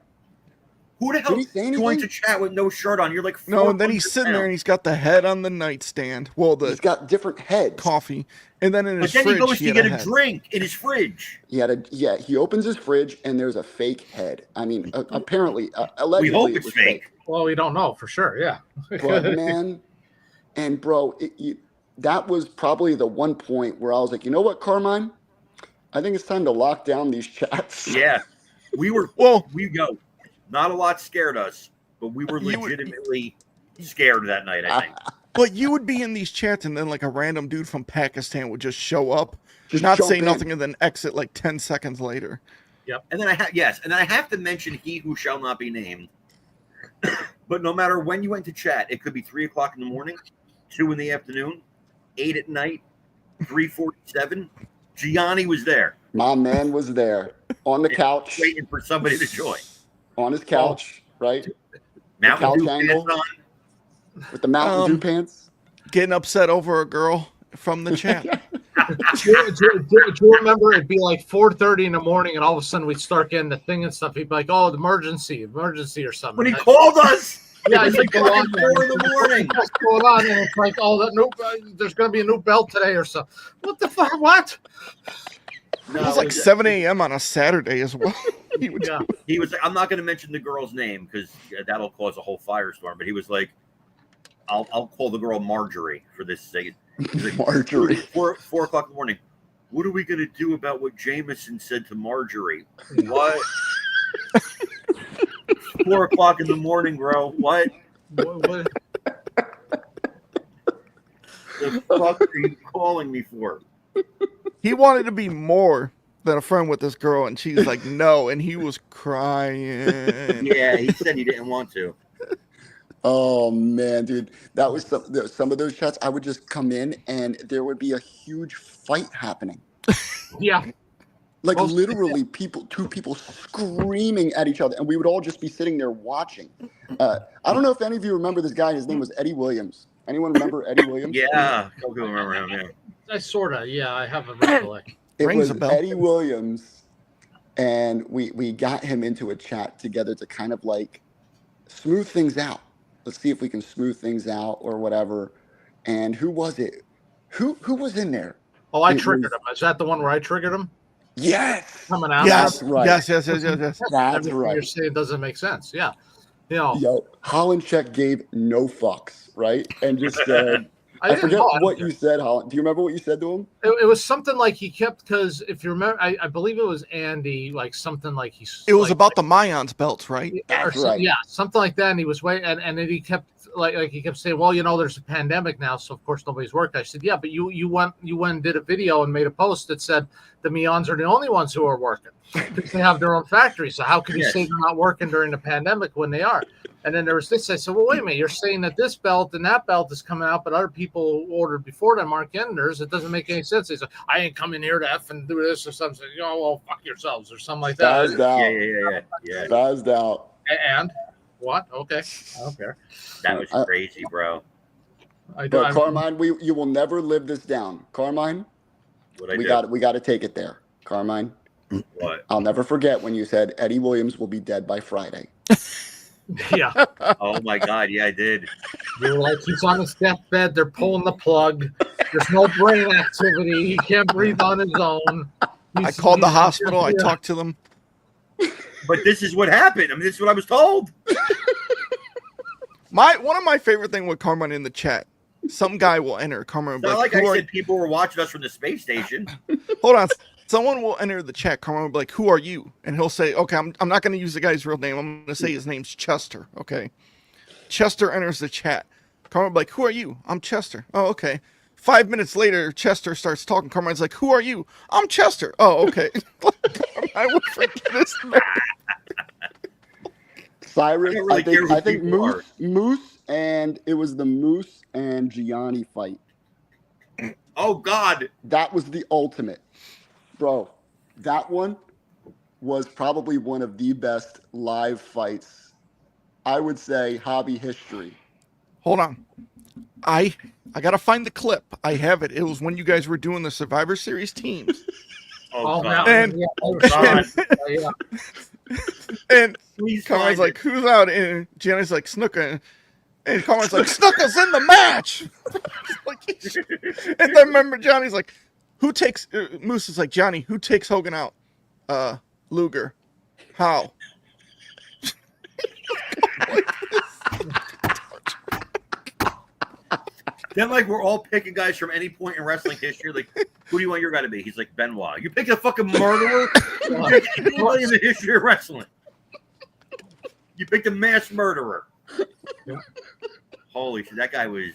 Who the hell Did he say anything? joins a chat with no shirt on? You're like, No, and then 400 he's sitting there and pounds. he's got the head on the nightstand. Well, He's got different heads. Coffee, and then in But his then fridge he goes he to had get a a head. drink in his fridge. He opens his fridge and there's a fake head. I mean, apparently, We allegedly, hope it it's was fake. Well, we don't know for sure. Yeah. But man, and bro, that was probably the one point where I was like, you know what, Carmine? I think it's time to lock down these chats. Yeah, we were. Well, we go. Not a lot scared us, but we were legitimately scared that night. I think. But you would be in these chats, and then like a random dude from Pakistan would just show up, Just not jump say in. nothing, and then exit like 10 seconds later. Yep. And then I have to mention he who shall not be named. But no matter when you went to chat, it could be 3:00 in the morning, 2 in the afternoon, 8 at night, 3:47. Gianni was there, My man was there on the couch, waiting for somebody to join. on his couch, right? Mountain couch Dew angle. pants on. With the Mountain Dew pants. Getting upset over a girl from the chat. do you remember it'd be like 4:30 in the morning, and all of a sudden we'd start getting the thing and stuff. He'd be like, "Oh, emergency or something." When he called us, yeah, it was he'd like go on 4 in the morning. What's going on? And it's like, "Oh, there's going to be a new belt today or something." What the fuck? What? It was like 7 a.m. on a Saturday as well. He was. I'm not going to mention the girl's name because that'll cause a whole firestorm. But he was like, "I'll call the girl Marjorie for this thing." Like, Marjorie. 4 o'clock in the morning. What are we going to do about what Jameson said to Marjorie? What? 4 o'clock in the morning, bro. What? What? The fuck are you calling me for? He wanted to be more than a friend with this girl, and she's like, no, and he was crying. Yeah, he said he didn't want to. Oh man, dude, that was some of those chats. I would just come in and there would be a huge fight happening. Yeah. Like literally two people screaming at each other, and we would all just be sitting there watching. I don't know if any of you remember this guy. His name was Eddie Williams. Anyone remember Eddie Williams? Yeah, I remember him. Yeah. I sorta, yeah, I have a recollection. It Rings was a bell. Eddie Williams, and we got him into a chat together to kind of like smooth things out. Let's see if we can smooth things out or whatever. And who was it? Who was in there? Oh, I It triggered was- him. Is that the one where I triggered him? Yes. Coming out. Yes, right. yes. That's Everything right. You're saying doesn't make sense. Yeah. You know, Yo, Hollandcheck gave no fucks, right? And just said, I didn't forget know. I what don't you said, Holland. Do you remember what you said to him? It was something like he kept, because if you remember, I believe it was Andy, like something like he's. It was like, about the Mayans belts, right? That's or right. Yeah, something like that. And he was waiting, and then he kept like he kept saying, "Well, you know, there's a pandemic now, so of course nobody's worked." I said, "Yeah, but you went and did a video and made a post that said the Meons are the only ones who are working because they have their own factory. So how can you say they're not working during the pandemic when they are?" And then there was this. I said, "Well, wait a minute. You're saying that this belt and that belt is coming out, but other people ordered before them aren't getting theirs. It doesn't make any sense." He said, "I ain't coming here to F and do this or something." You know, well, fuck yourselves or something like that. Spazzed out. Yeah. Spazzed out. And what? Okay, I don't care. That was crazy, bro. But Carmine, you will never live this down. Carmine, we got to take it there. Carmine, what? I'll never forget when you said Eddie Williams will be dead by Friday. Yeah. Oh my God, yeah, I did. You were like, he's on his deathbed. They're pulling the plug. There's no brain activity. He can't breathe on his own. I called the hospital. I talked to them. But this is what happened. I mean, this is what I was told. One of my favorite thing with Carmine in the chat. Some guy will enter. Carmine will be It's not like, like "Who I are said people were watching us from the space station. Hold on. Someone will enter the chat. Carmine will be like, "Who are you?" And he'll say, "Okay, I'm not going to use the guy's real name. I'm going to say his name's Chester." Okay. Chester enters the chat. Carmine will be like, "Who are you?" "I'm Chester." "Oh, okay." 5 minutes later, Chester starts talking. Carmine's like, "Who are you?" "I'm Chester." "Oh, okay." I would forget his name. Cyrus, I don't really care who I think people are. Moose, and it was the Moose and Gianni fight. Oh God. That was the ultimate, bro. That one was probably one of the best live fights, I would say, hobby history. Hold on. I gotta find the clip. I have it. It was when you guys were doing the Survivor Series teams. Oh, Oh, God. And- yeah, God. yeah. And Please Carmine's find like, it. "Who's out?" And Gianni's like, "Snuka." And Carmine's like, "Snuka's in the match." And then remember, Johnny's like, "Who takes?" Moose is like, "Johnny, who takes Hogan out?" Luger. "How?" Then like we're all picking guys from any point in wrestling history. Like, who do you want your guy to be? He's like Benoit. You pick a fucking murderer. You pick anybody in the history of wrestling. You picked a mass murderer. Holy shit, that guy was.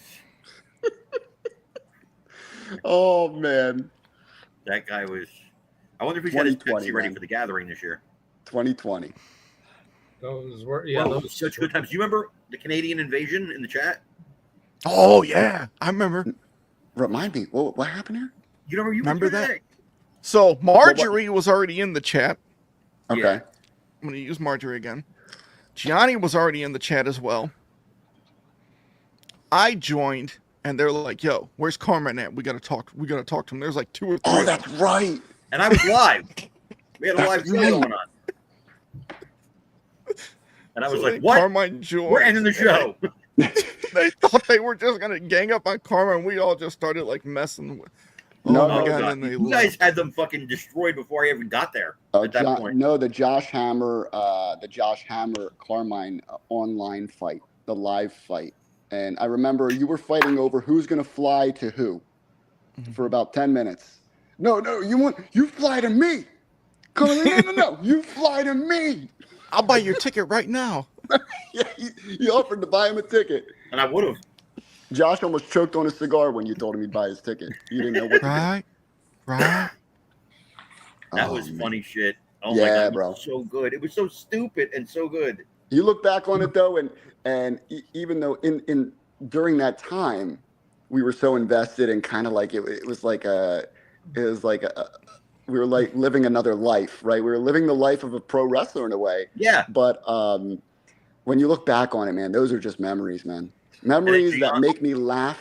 Oh man, That guy was. I wonder if he's got his 2020, Pepsi ready man. for the gathering this year. 2020. Those were yeah. Oh, Those such good times. Do you remember the Canadian invasion in the chat? Oh yeah, I remember. Remind me, what happened here? You remember? You Remember were that? there. So Marjorie was already in the chat. Okay. Yeah. I'm gonna use Marjorie again. Gianni was already in the chat as well. I joined, and they're like, "Yo, where's Carmine at? We gotta talk. We gotta talk to him." There's like 2 or 3. Oh, of that's them. right. And I was live. We had a live show Right. going on. And I was So like, then what? Carmine joined. We're ending the show. They thought they were just gonna gang up on Carmine. We all just started like messing with. No, Oh no, my Oh, god! God. And they You guys had them fucking destroyed before I even got there at that point. No, the Josh Hammer Carmine online fight, the live fight. And I remember you were fighting over who's going to fly to who for about 10 minutes. No, you fly to me. Carmine, no, you fly to me. I'll buy your ticket right now. Yeah, he offered to buy him a ticket. And I would have. Josh almost choked on a cigar when you told him he'd buy his ticket. You didn't know what to Right. That Oh, was man. funny shit. Oh Yeah, my god, it bro. was so good. It was so stupid and so good. do. You look back on it though, and even though in during that time we were so invested and kind of like it was like we were like living another life, right? We were living the life of a pro wrestler in a way. Yeah. But when you look back on it, man, those are just memories, man. Memories that make me laugh.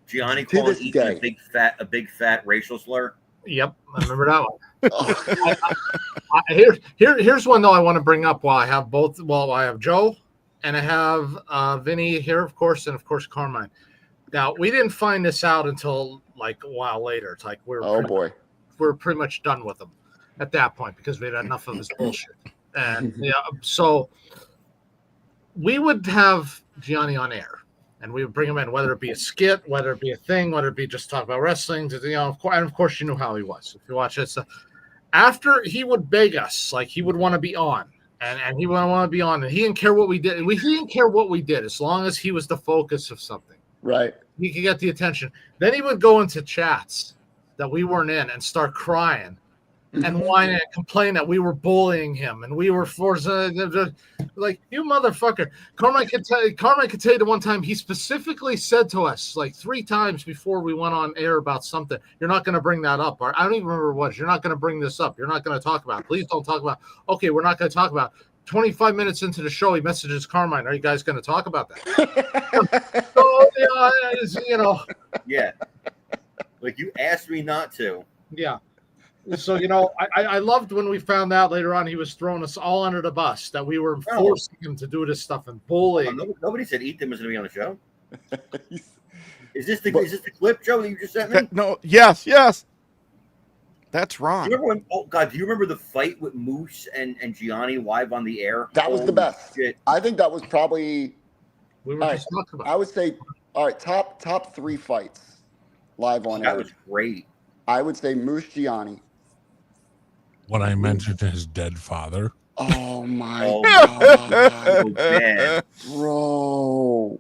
Gianni To calling this Ethan day. a big fat racial slur. Yep, I remember that one. Oh, Here's one though I want to bring up while I have both. Well, I have Joe and I have Vinny here, of course, and of course Carmine. Now we didn't find this out until like a while later. It's like oh boy. we're pretty much done with him at that point because we had enough of his bullshit. And yeah, so we would have Gianni on air. And we would bring him in, whether it be a skit, whether it be a thing, whether it be just talk about wrestling. Of course, you knew how he was. If you watch it, so after he would beg us, like he would want to be on, and he would want to be on, and he didn't care what we did. He didn't care what we did as long as he was the focus of something. Right. He could get the attention. Then he would go into chats that we weren't in and start crying and whining and complain that we were bullying him and we were forced like, you motherfucker. Carmine could tell you the one time he specifically said to us like 3 times before we went on air about something, "You're not going to bring that up." Or I don't even remember what it was. "You're not going to bring this up. You're not going to talk about it. Please don't talk about it." Okay, we're not going to talk about it. 25 minutes into the show, he messages Carmine, "Are you guys going to talk about that?" So, Yeah. Like you asked me not to. yeah. So, I loved when we found out later on he was throwing us all under the bus, that we were forcing him to do this stuff and bullying. Nobody said Ethan was going to be on the show. Is this the clip, Joe, that you just sent me? No, yes. That's Do wrong. you remember when? Oh God, do you remember the fight with Moose and Gianni live on the air? That was the Holy best. shit. I think that was probably We were All right, just talking about. I would say, all right, top 3 fights live on That air. was great. I would say Moose Gianni. When I mentioned his dead father. Oh my Oh, god, so bad. bro!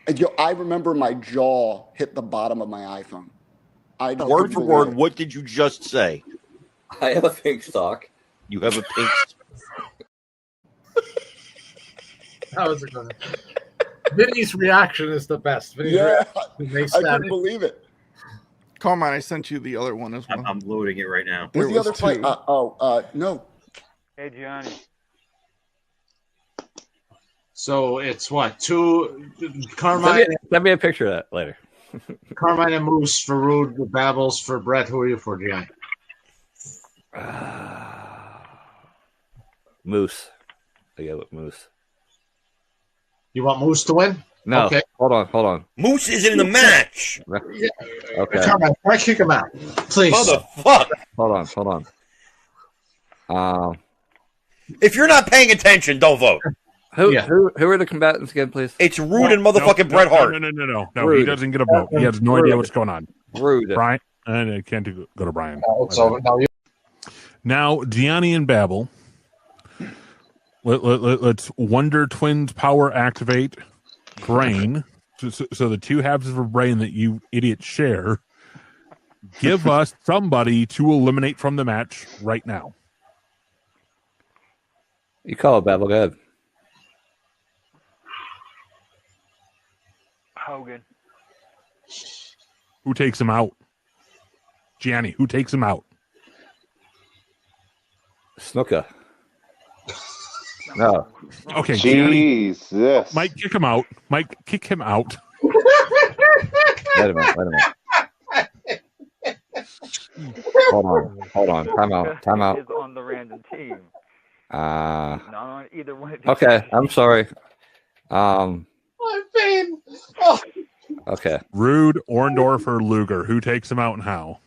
And I remember my jaw hit the bottom of my iPhone. I just Word couldn't for believe word, it. what did you just say? I have a pink sock. You have a pink. How is it going? Vinny's reaction is the best. Vinny's Yeah, reaction I couldn't believe it. Carmine, I sent you the other one as well. I'm loading it right now. Where's There the was other fight? two. No. Hey, Gianni. So it's what, 2 Carmine? Send me a picture of that later. Carmine and Moose for Rude, the Babbles for Brett. Who are you for, Gianni? Moose. I go with Moose. You want Moose to win? No. Okay. Hold on. Moose is in the match. Okay. Carmine, why kick him out? Please. Motherfucker. Hold on. If you're not paying attention, don't vote. Who are the combatants again, please? It's Rude and motherfucking Bret Hart. No. Rude. He doesn't get a vote. He has no idea what's going on. Rude. Brian, and it can't go to Brian. It's over. Now, Gianni and Babel. Let's Wonder Twins power activate brain. So the two halves of a brain that you idiots share. Give us somebody to eliminate from the match right now. You call it, Babel. Go ahead. Hogan. Who takes him out? Gianni, who takes him out? Snooker. No. Okay, Jesus. Gianni. Mike, kick him out. Mike, kick him out. Wait a minute. Hold on. Time out. Is on the random team. Not on either one of these. Okay, I'm sorry. I'm pain. Oh. Okay. Rude, Orndorff, Luger. Who takes him out and how?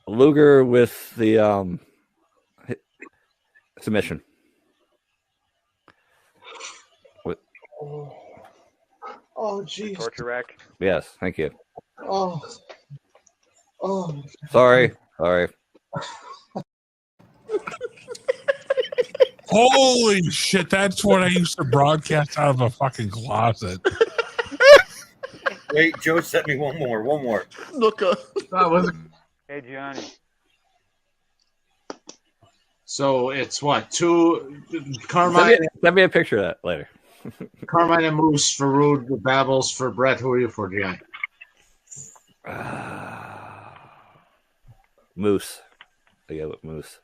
Luger with the submission. Oh, jeez. Torture rack. Yes, thank you. Oh. Sorry. Holy shit, that's what I used to broadcast out of a fucking closet. Wait, Joe sent me one more. Snooker. That was. Hey, Gianni. So it's what, 2 Carmine? Send me a picture of that later. Carmine and Moose for Rude, the Babbles for Brett. Who are you for, Gianni? Moose. I go with Moose.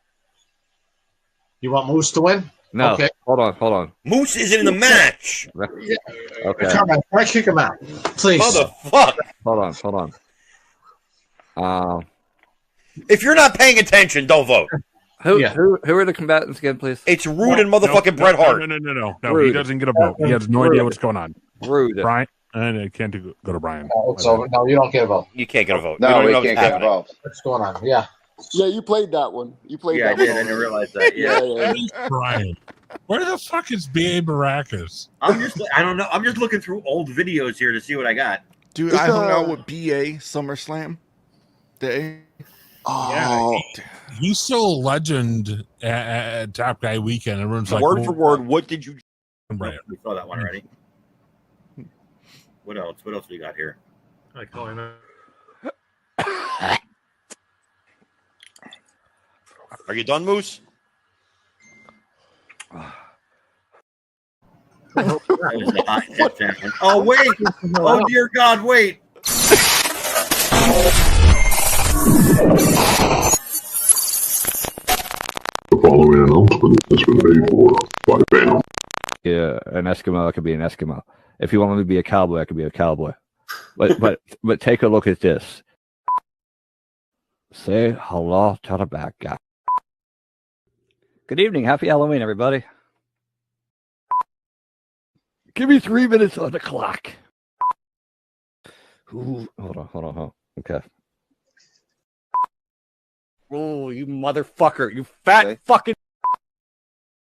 You want Moose to win? No. Okay. Hold on. Moose is in the match. Okay. Carmine, why kick him out? Please. Motherfucker. Hold on. If you're not paying attention, don't vote. Who are the combatants again, please? It's Rude and motherfucking Bret Hart. No. Rude. He doesn't get a vote. He has no idea what's going on. Rude. Brian, and it can't go to Brian. It's over. No, you don't get a vote. You can't get a vote. No, You we don't can't know get what's involved. What's going on? Yeah. Yeah, you played that one. Yeah, I that did. one. I didn't realize that. Yeah. Yeah. Brian. Where the fuck is B.A. Baracus? I don't know. I'm just looking through old videos here to see what I got. Dude, I hung out with BA SummerSlam Day. Oh, He's still a legend at Top Guy Weekend. Everyone's like, Word for word, what did you? Brian. We saw that one already. What else? What else we got here? I call him. Are you done, Moose? That was the hot tip champion. Oh wait! Oh dear God! Wait! The following announcement has been paid for by BAM. Yeah, an Eskimo, I could be an Eskimo. If you want me to be a cowboy, I could be a cowboy. But take a look at this. Say hello to the bad guy. Good evening. Happy Halloween, everybody. Give me 3 minutes on the clock. Ooh, hold on. Okay. Oh, you motherfucker. You fat fucking...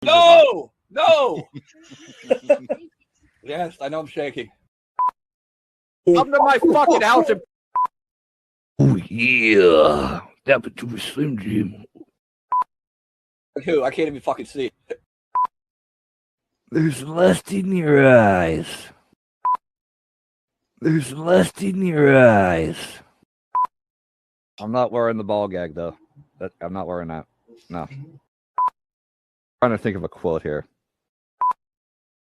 No! No. Yes, I know I'm shaking. Come to my fucking house and. Oh yeah, that was too Slim Jim. Who? I can't even fucking see. There's lust in your eyes. There's lust in your eyes. I'm not wearing the ball gag though. I'm not wearing that. No. Trying to think of a quote here.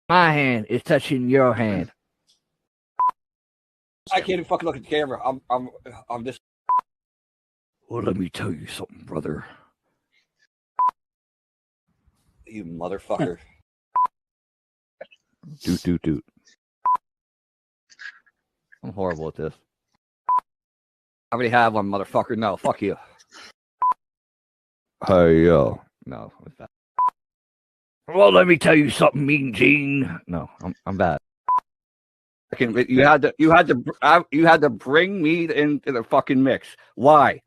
My hand is touching your hand. I can't even fucking look at the camera. I'm just. Well, let me tell you something, brother. You motherfucker. Doot. I'm horrible at this. I already have one, motherfucker. No, fuck you. Hey, yo. No, it's bad. Well, let me tell you something, Mean Gene. No, I'm bad. You had to bring me into the fucking mix. Why?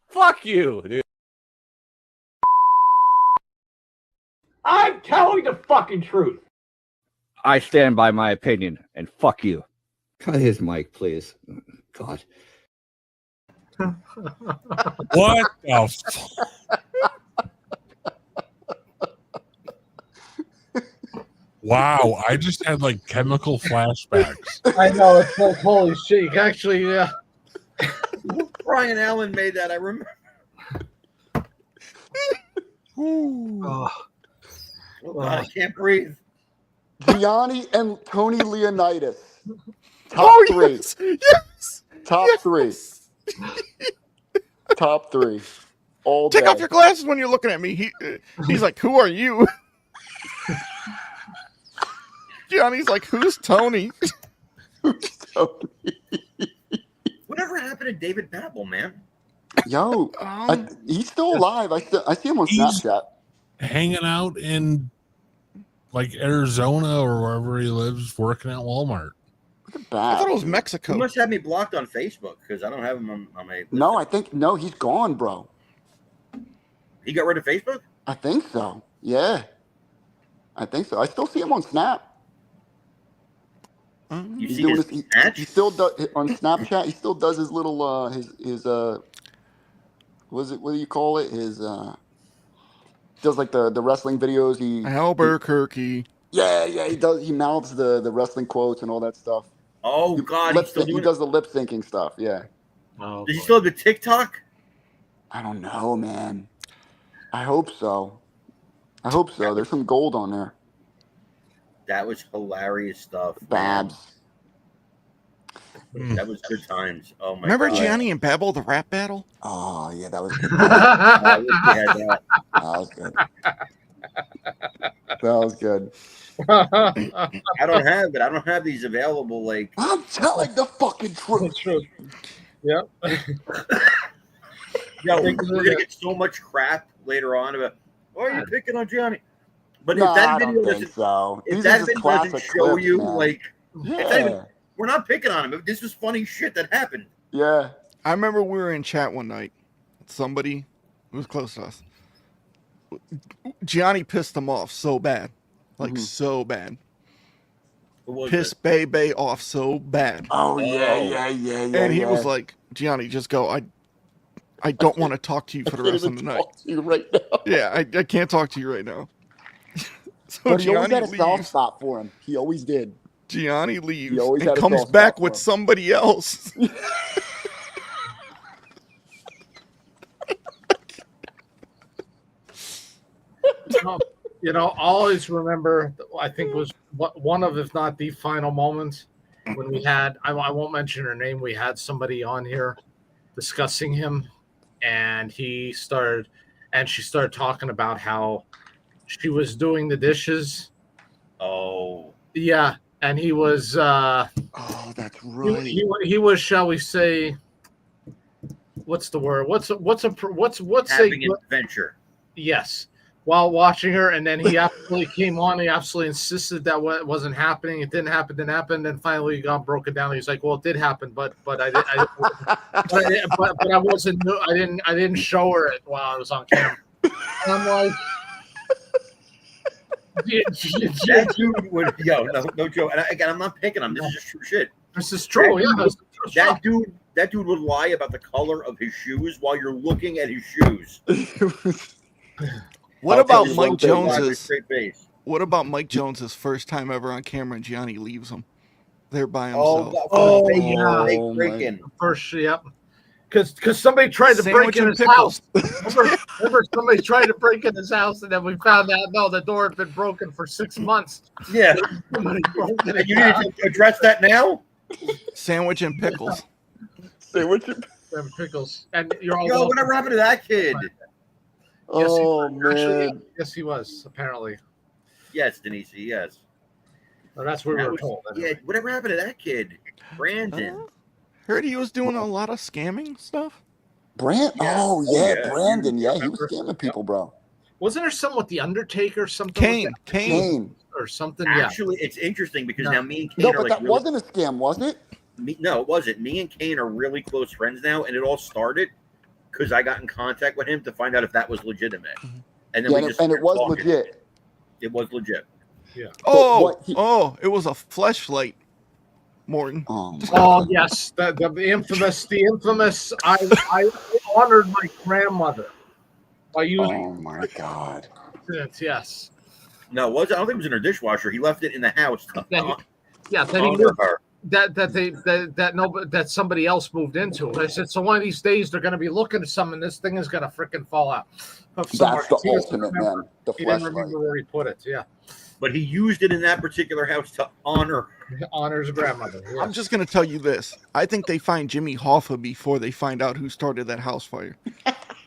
Fuck you, dude. I'm telling the fucking truth. I stand by my opinion, and fuck you. Cut his mic, please. God. What the Wow, I just had like chemical flashbacks. I know, it's like, holy shit. You can actually, yeah. Brian Allen made that. I remember. Oh. Oh, God, I can't breathe. Gianni and Tony Leonidas. Top three. Yes. Top three. Top three. All Take day. off your glasses when you're looking at me. He's like, who are you? Johnny's like, who's Tony? Whatever happened to David Babel, man? Yo, he's still alive. I see him on Snapchat. Hanging out in like Arizona or wherever he lives, working at Walmart. Look at I that. thought it was Mexico. You must have me blocked on Facebook because I don't have him on my. No, I think he's gone, bro. He got rid of Facebook? I think so. Yeah, I think so. I still see him on Snap. You He's see doing his this. match? He still does on Snapchat. He still does his little his what do you call it? His does like the wrestling videos. Albuquerque. Yeah, he does. He mouths the wrestling quotes and all that stuff. Oh God, he's still He doing does the lip syncing stuff. Yeah. Oh, Does he still have the TikTok? I don't know, man. I hope so. There's some gold on there. That was hilarious stuff. Babs. That was good times. Oh my Remember God. Gianni and Babel, the rap battle? Oh yeah, that was good. I wish we had that. That was good. That was good. I don't have it. I don't have these available. Like I'm telling the fucking truth. Yep. Yo, we're gonna get so much crap later on about. Why are you picking on Gianni? But No, if that I video don't think doesn't, so. if These that are just video doesn't classic show clips, you, man. like, it's not even, Yeah. we're not picking on him. This was funny shit that happened. Yeah. I remember we were in chat one night. Somebody who was close to us. Gianni pissed him off so bad. Like, so bad. Who was Pissed it? Bay off so bad. Oh yeah. And he was like, Gianni, just go. I don't want to talk to you for the rest of the night. Talk to you right now. Yeah, I can't talk to you right now. So But he always Gianni had a soft leaves. spot for him. He always did. Gianni leaves always and had a comes soft back spot with for him. somebody else. You know, I'll always remember, I think was one of, if not the final moments when we had, I won't mention her name, we had somebody on here discussing him, and she started talking about how she was doing the dishes. Oh. Yeah, and he was, Oh, that's right. he was, shall we say, what's the word? What's Having an adventure. Yes. while watching her, and then he absolutely came on. He absolutely insisted that what wasn't happening. It didn't happen. And then finally he got broken down. He's like, "Well, it did happen, but I wasn't. I didn't show her it while I was on camera." And I'm like, that dude would no joke. And again, I'm not picking him. This is just true shit. This is true. That dude would lie about the color of his shoes while you're looking at his shoes. What about Mike Jones's? Straight face. What about Mike Jones's first time ever on camera and Gianni leaves him there by himself? Break-in. First, yep. Because somebody tried to break in his house. Remember, somebody tried to break in his house, and then we found out no, the door had been broken for 6 months. Yeah. Somebody broke in his You need to address that now. Sandwich and pickles. Sandwich and pickles. And you're all Yo, whatever happened to that kid? Man. Yes, he was apparently. Yes, Denise. Yes. Well, that's what we were told. Yeah, whatever happened to that kid? Brandon. Heard he was doing a lot of scamming stuff. Brandon. Brandon. Yeah, he was scamming people, bro. Wasn't there some with the Undertaker? Something. Kane. Or something. Actually, it's interesting because now me and Kane No, are but like that really, wasn't a scam, wasn't it? No, it wasn't. Me and Kane are really close friends now, and it all started because I got in contact with him to find out if that was legitimate, and then Yeah, we just and it started was talking. legit. It was legit. Yeah. It was a fleshlight, Morton. Oh yes, the infamous. I honored my grandmother by using. Oh my God. Yes. No, it was. I don't think it was in her dishwasher. He left it in the house. That he honor her. that somebody else moved into. I said, so one of these days they're going to be looking at something. This thing is going to freaking fall out. That's the ultimate, man. The He didn't fleshlight. remember where he put it. Yeah, But he used it in that particular house to honor his grandmother. Yes. I'm just gonna tell you this. I think they find Jimmy Hoffa before they find out who started that house fire.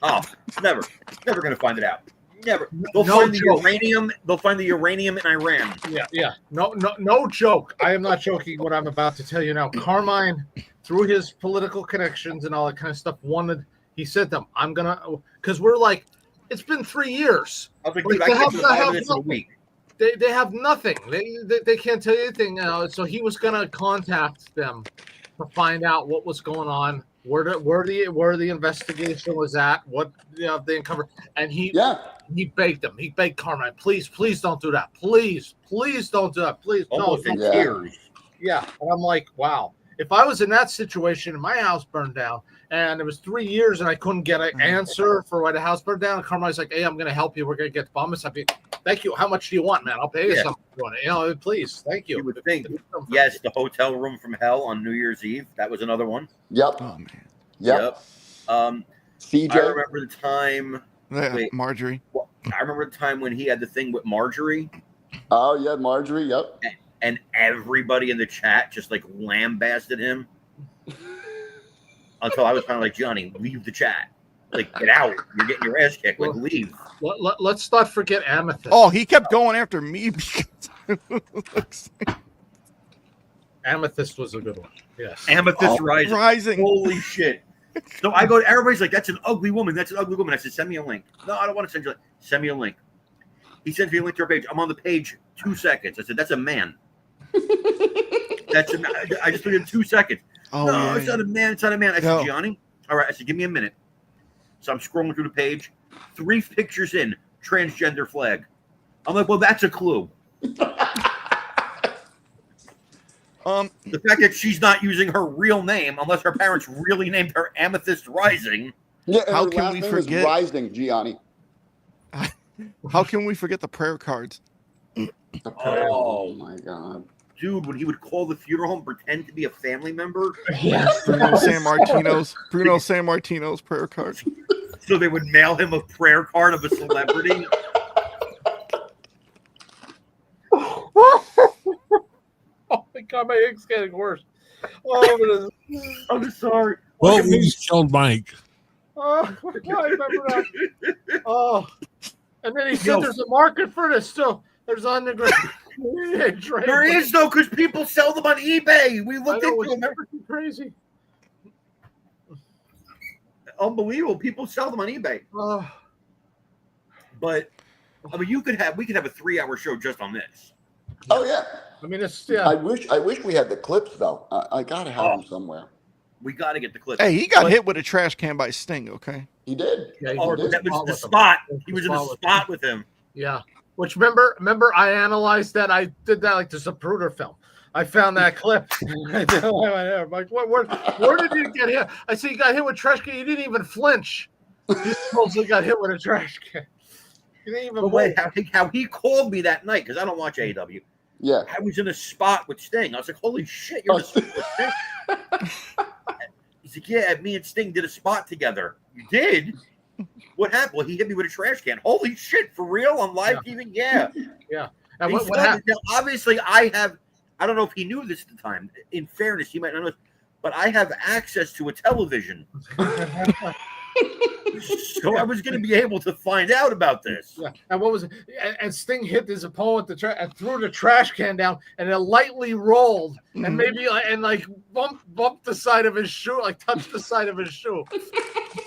Oh, never gonna find it out. Never. They'll No find the joke. uranium. They'll find the uranium in Iran. Yeah. No joke. I am not joking. What I'm about to tell you now. Carmine, through his political connections and all that kind of stuff, he said to them, "I'm gonna," because we're like, it's been 3 years. I was like, Like, dude, I they can't have- do they 5 have minutes in a nothing. week. They have nothing. They can't tell you anything. So he was gonna contact them to find out what was going on, where the investigation was at, what they uncovered, and he begged them. He begged Carmine, please don't do that. Please don't do that. Please Almost in don't. tears. Yeah, and I'm like, wow. If I was in that situation and my house burned down and it was 3 years and I couldn't get an answer for why the house burned down, and Carmine's like, hey, I'm going to help you. We're going to get the bomb. I'd be, thank you. How much do you want, man? I'll pay you something. Please. Thank you. You would think. Yes, the hotel room from hell on New Year's Eve. That was another one. Yep. Oh man. Yep. CJ. I remember the time. Yeah, wait, Marjorie. I remember the time when he had the thing with Marjorie. Oh yeah, Marjorie. Yep. And everybody in the chat just like lambasted him until I was kind of like, Johnny, leave the chat. Like, get out. You're getting your ass kicked. Like, leave. Let's not forget Amethyst. Oh, he kept going after me because Amethyst was a good one. Yes. Amethyst Rising. Rising. Holy shit. So I go, everybody's like, that's an ugly woman. That's an ugly woman. I said, send me a link. No, I don't want to send you a link. Send me a link. He sends me a link to our page. I'm on the page 2 seconds. I said, that's a man. I just put it in 2 seconds. Oh, no, yeah, it's not a man. It's not a man. I said, No. Gianni. All right. I said, give me a minute. So I'm scrolling through the page. 3 pictures in, transgender flag. I'm like, well, that's a clue. The fact that she's not using her real name, unless her parents really named her Amethyst Rising. Yeah, and How her can last we name forget- is Rising, Gianni. how can we forget the prayer cards? Oh my God. Dude, when he would call the funeral home, pretend to be a family member. Yes. Bruno San Martino's prayer cards. So they would mail him a prayer card of a celebrity. Oh my God, my egg's getting worse. Oh, I'm sorry. Well, Look at we me. just killed Mike. I remember that. Oh, and then he said Yo. there's a market for this too. There's underground. There is though, because people sell them on eBay. We looked into them. It's crazy. Unbelievable. People sell them on eBay. Oh. But I mean, we could have a 3-hour show just on this. Oh yeah. I mean, it's yeah. I wish we had the clips though. I gotta have them somewhere. We got to get the clip. Hey, he got hit with a trash can by Sting. Okay. He did. Yeah, Oh, did. that was the With him. spot. He was in the spot with him. Yeah. Which remember I analyzed that. I did that like the Zapruder film. I found that clip. I'm like, where did you get hit? I said, you got hit with trash can. You didn't even flinch. You supposedly got hit with a trash can. You didn't even But wait, how he called me that night, because I don't watch AEW. Yeah. I was in a spot with Sting. I was like, holy shit, you're in a spot with Sting. He's like, yeah, me and Sting did a spot together. You did? What happened? Well, he hit me with a trash can. Holy shit, for real? On live TV? Yeah. Yeah. And And what happened? now, obviously, I don't know if he knew this at the time. In fairness, he might not know this, but I have access to a television. So I was going to be able to find out about this. Yeah. And what was it? And Sting hit his opponent and threw the trash can down, and it lightly rolled, and maybe bumped the side of his shoe, like touched the side of his shoe,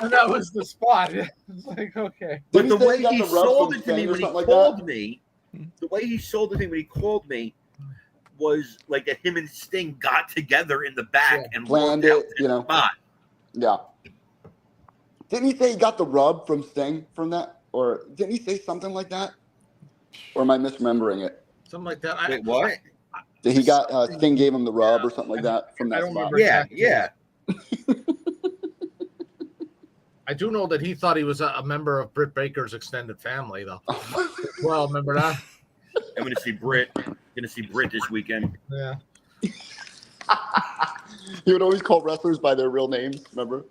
and that was the spot. It's like, okay. But the way he sold it to me when he called me, the way he sold it to me when he called me was like that him and Sting got together in the back and planned worked it, out spot. Yeah. Didn't he say he got the rub from Sting from that? Or didn't he say something like that? Or am I misremembering it? Something like that. Wait, what? Did he got Sting gave him the rub or something like that from that spot? Yeah. I do know that he thought he was a member of Britt Baker's extended family, though. Well, remember that? I'm going to see Britt. This weekend. Yeah. He would always call wrestlers by their real names. Remember?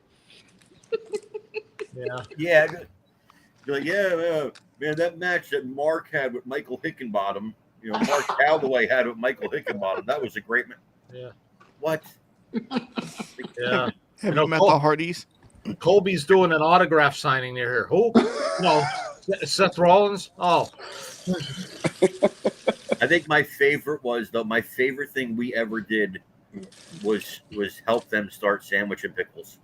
Yeah. Yeah. You're like, yeah, man, that match that Mark had with Michael Hickenbottom, Mark Calloway had with Michael Hickenbottom. That was a great match. Yeah. What? Yeah. Have you met the Hardys? Colby's doing an autograph signing near here. Who? No. Seth Rollins? Oh. I think my favorite thing we ever did was help them start Sandwich and Pickles.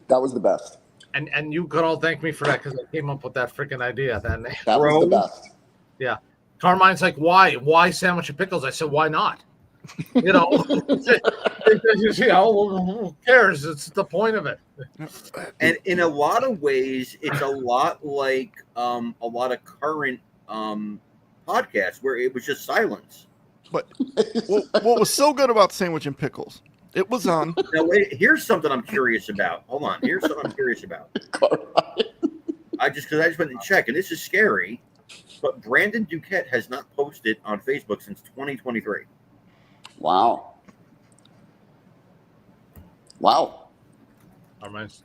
That was the best. And you could all thank me for that because I came up with that freaking idea. That name. That was the best. Yeah. Carmine's like, why? Why Sandwich and Pickles? I said, why not? Who cares? It's the point of it. And in a lot of ways, it's a lot like a lot of current podcasts where it was just silence. But what was so good about Sandwich and Pickles? It was on. Now, wait, here's something I'm curious about. Hold on. Here's something I'm curious about. I just went and checked, and this is scary, but Brandon Duquette has not posted on Facebook since 2023. Wow. Darman's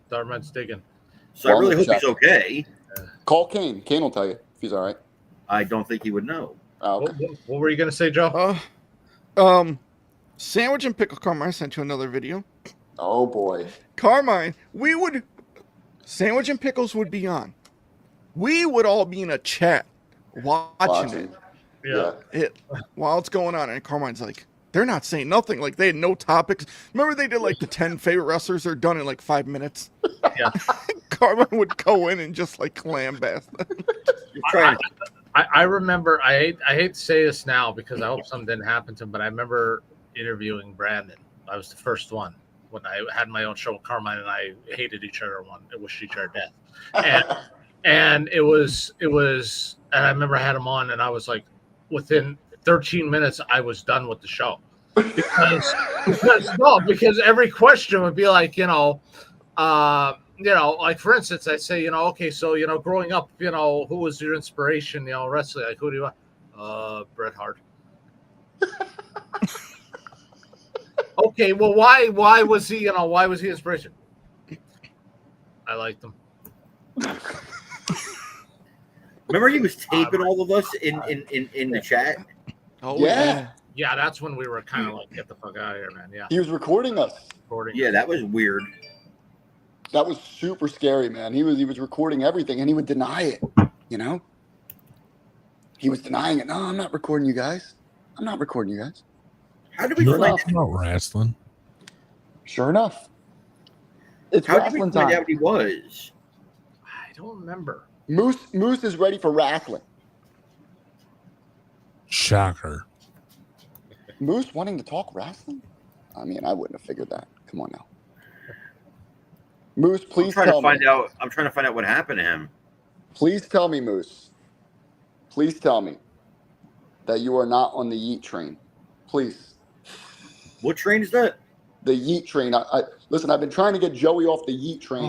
digging. So I really hope he's okay. Call Kane. Kane will tell you if he's all right. I don't think he would know. Oh, okay. What were you going to say, Joe? Sandwich and Pickle Carmine, I sent you another video. Oh, boy. Carmine, Sandwich and Pickles would be on. We would all be in a chat watching it while it's going on. And Carmine's like, they're not saying nothing. Like, they had no topics. Remember they did like the 10 favorite wrestlers? They're done in like 5 minutes. Yeah. Carmine would go in and just like clambass them. I remember, I hate to say this now because I hope something didn't happen to him, but I remember interviewing Brandon. I was the first one when I had my own show with Carmine, and I hated each other, wished each other death. And it was, and I remember I had him on, and I was like, within 13 minutes, I was done with the show. Because every question would be like, like for instance, I'd say, okay, so, growing up, who was your inspiration, wrestling? Like, who do you Bret Hart. Okay, well, why was he, why was he inspiration? I liked him. Remember he was taping all of us in the chat? Oh, yeah. Yeah, that's when we were kind of like, get the fuck out of here, man. Yeah. He was recording us. Yeah, that was weird. That was super scary, man. He was recording everything, and he would deny it. He was denying it. No, I'm not recording you guys. I'm not recording you guys. How did we You're find not wrestling? Sure enough. It's How did we wrestling find time. out he was? I don't remember. Moose is ready for wrestling. Shocker. Moose wanting to talk wrestling? I mean, I wouldn't have figured that. Come on now. Moose, please tell me. I'm trying to find out what happened to him. Please tell me, Moose. Please tell me that you are not on the Yeet train. Please. What train is that? The Yeet train. Listen, I've been trying to get Joey off the Yeet train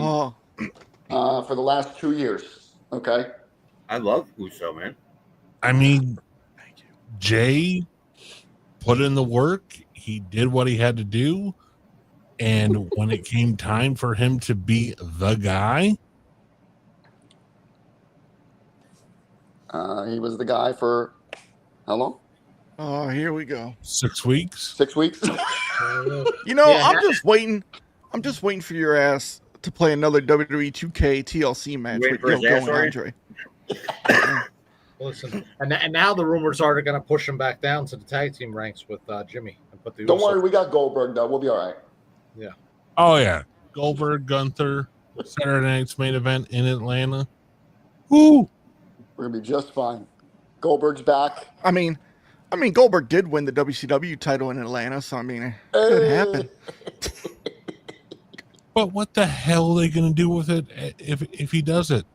for the last 2 years. Okay? I love Uso, man. I mean, Jay put in the work. He did what he had to do. And when it came time for him to be the guy, he was the guy for how long? Oh, here we go. 6 weeks. 6 weeks. You know, I'm just waiting. I'm just waiting for your ass to play another WWE 2K TLC match with Yoko and Andre. Listen, and now the rumors are they're going to push him back down to the tag team ranks with Jimmy. And put the Don't worry, we got Goldberg though. We'll be all right. Yeah. Oh yeah, Goldberg, Gunther, Saturday night's main event in Atlanta. Woo! We're gonna be just fine. Goldberg's back. I mean, Goldberg did win the WCW title in Atlanta, so I mean, it could happen. But what the hell are they going to do with it if he does it?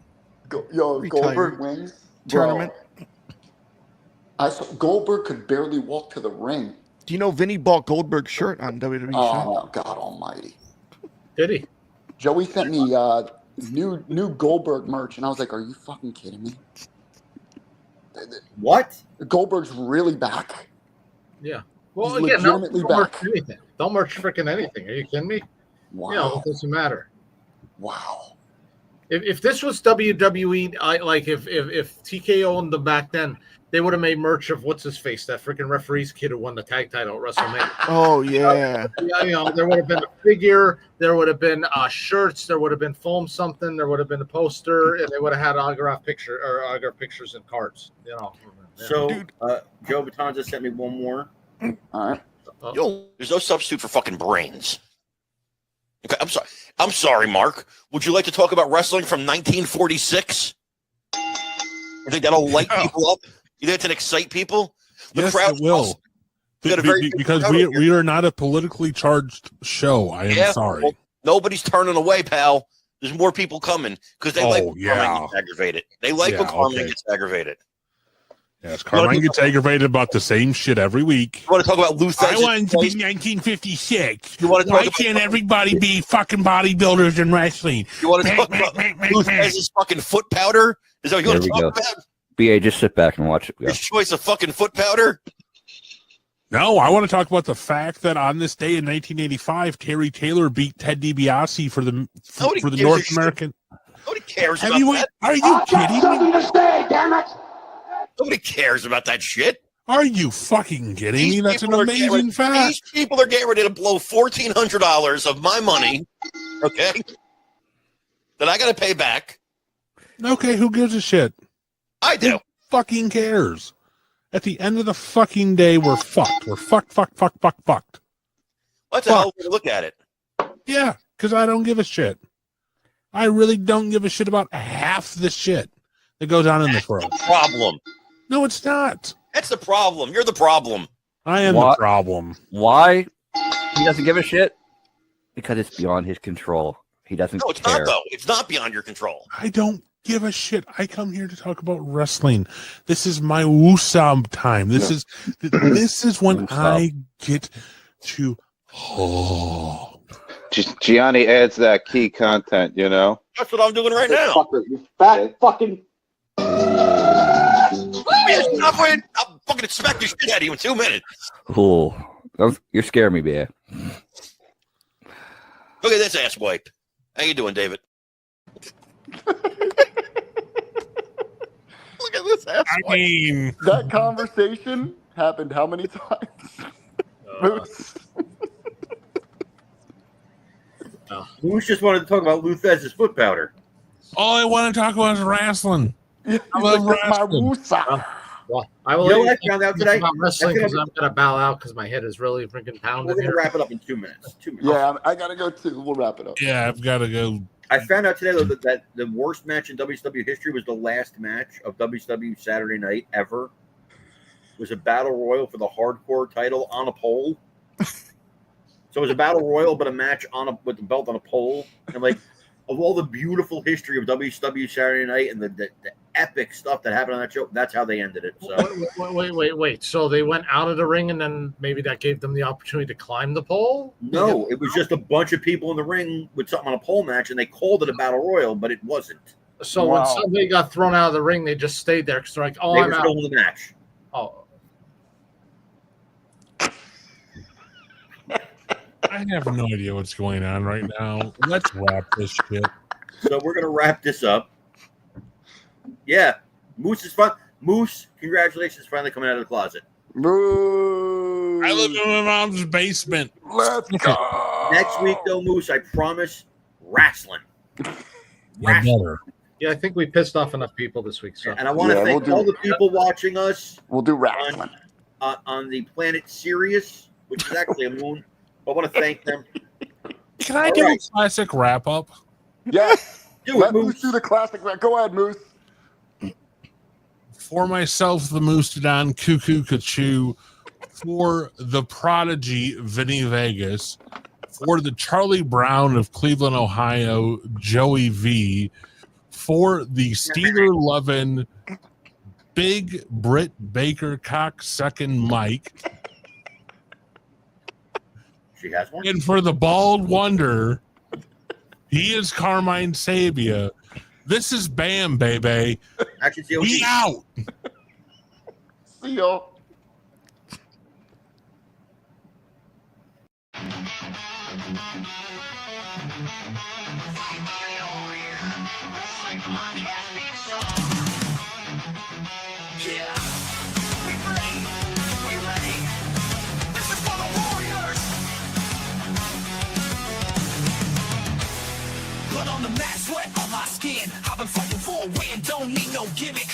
Goldberg wins tournament. I saw Goldberg could barely walk to the ring. Do you know Vinny bought Goldberg's shirt on WWE? Oh God Almighty! Did he? Joey sent me new Goldberg merch, and I was like, "Are you fucking kidding me?" What? Goldberg's really back. Yeah. Well, He's again, legitimately don't back. merch anything. Don't merch freaking anything. Are you kidding me? Wow. You know, it doesn't matter. Wow. If this was WWE, if TKO owned them back then, they would have made merch of what's his face, that freaking referee's kid who won the tag title at WrestleMania. Oh yeah. You know, there would have been a figure, there would have been shirts, there would have been foam something, there would have been a poster, and they would have had autograph pictures and cards. You know. So Joe Batanza sent me one more. All right. There's no substitute for fucking brains. Okay, I'm sorry, Mark. Would you like to talk about wrestling from 1946? You think that'll light people up? You think that'll excite people? The Yes, crowd it will. Because we are not a politically charged show. I am sorry. Well, nobody's turning away, pal. There's more people coming because they like when Carmine gets aggravated. They like when Carmine gets aggravated. Yes, Carmine gets aggravated about the same shit every week. You want to talk about Lou Thesz? I wanted to be 1956. You want to talk Why about can't everybody be fucking bodybuilders in wrestling? You want to talk about Lou Thesz's fucking foot powder? Is that what you want to talk about? BA, just sit back and watch it go. His choice of fucking foot powder? No, I want to talk about the fact that on this day in 1985, Terry Taylor beat Ted DiBiase for the North American. Nobody cares about Heavyweight. that. Are you kidding me? To say, damn it. Nobody cares about that shit. Are you fucking kidding me? That's an amazing fact. These people are getting ready to blow $1,400 of my money, okay, that I got to pay back. Okay, who gives a shit? I do. Who fucking cares? At the end of the fucking day, we're fucked. We're fucked. What the hell way to look at it? Yeah, because I don't give a shit. I really don't give a shit about half the shit that goes on in this world. That's the problem. No, it's not. That's the problem. You're the problem. I am the problem. Why he doesn't give a shit? Because it's beyond his control. He doesn't No, it's care. not, though. It's not beyond your control. I don't give a shit. I come here to talk about wrestling. This is my woosam time. This is when I get to Gianni adds that key content, you know? That's what I'm doing right now. Fucker, you fat fucking... I'll fucking smack the shit out of you in 2 minutes. Cool. You're scaring me, BA. Look at this ass wipe. How you doing, David? Look at this ass. I mean, that conversation happened how many times? Moose? Moose just wanted to talk about Lou Thesz's foot powder. all I want to talk about is wrestling. I love wrestling. Well, I will. You know what I found out today? About wrestling because I'm gonna bow out because my head is really freaking pounding. We're gonna wrap it up in 2 minutes. 2 minutes. Yeah, I gotta go too. We'll wrap it up. Yeah, I've got to go. I found out today though that the worst match in WCW history was the last match of WCW Saturday Night ever. was a battle royal for the hardcore title on a pole. So it was a battle royal, but a match with the belt on a pole. And like, of all the beautiful history of WCW Saturday Night and the epic stuff that happened on that show, that's how they ended it. So Wait. So they went out of the ring, and then maybe that gave them the opportunity to climb the pole? no, it was just a bunch of people in the ring with something on a pole match, and they called it a battle royal, but it wasn't. So when somebody got thrown out of the ring, they just stayed there because they're like, "Oh, They I'm were out." still in the match. Oh, I have no idea what's going on right now. Let's wrap this shit. So we're gonna wrap this up. Yeah, Moose is fun. Moose, congratulations, finally coming out of the closet. Boo! I live in my mom's basement. Let's go. Next week, though, Moose, I promise, wrestling. Yeah, better. yeah. I think we pissed off enough people this week. So, And I want to thank all the people watching us We'll do wrestling. on the planet Sirius, which is actually a moon. I want to thank them. Can I All do right. a classic wrap up? Yes. Do it, Let Moose. Moose do the classic. Go ahead, Moose. For myself, the Moostodon Cuckoo Cachoo, for the prodigy Vinny Vegas, for the Charlie Brown of Cleveland, Ohio, Joey V, for the Steeler loving Big Britt Baker cocksucking Mike, She has one. and for the bald wonder, he is Carmine Sabia. This is Bam, baby. Actually, it's the We OG. out. See y'all. Yeah, we ready. This is for the Warriors. Blood on the mat, sweat on my skin. I've been fighting for a win, don't need no gimmick.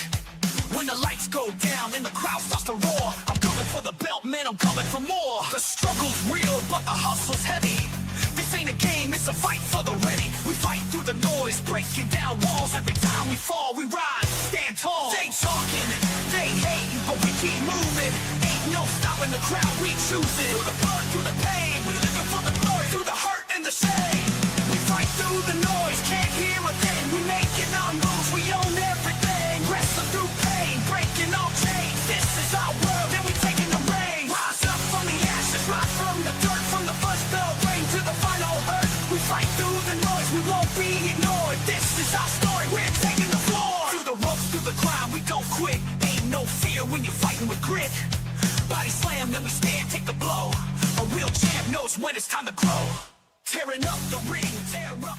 When the lights go down and the crowd starts to roar, I'm coming for the belt, man, I'm coming for more. The struggle's real, but the hustle's heavy. This ain't a game, it's a fight for the ready. We fight through the noise, breaking down walls. Every time we fall, we rise, stand tall. They talking, they hating, but we keep moving. Ain't no stopping the crowd, we choose it. Through the blood, through the pain, we living for the glory. Through the hurt and the shame, we fight through the noise. Can't hear a thing, we making our moves, we own everything. Wrestling through pain, breaking all chains. This is our world, and we taking the reign. Rise up from the ashes, rise from the dirt, from the first bell ring to the final hurt. We fight through the noise, we won't be ignored. This is our story, we're taking the floor. Through the ropes, through the climb, we don't quit. Ain't no fear when you're fighting with grit. Body slam, then we stand, take the blow. A real champ knows when it's time to grow. Tearing up the ring, tear up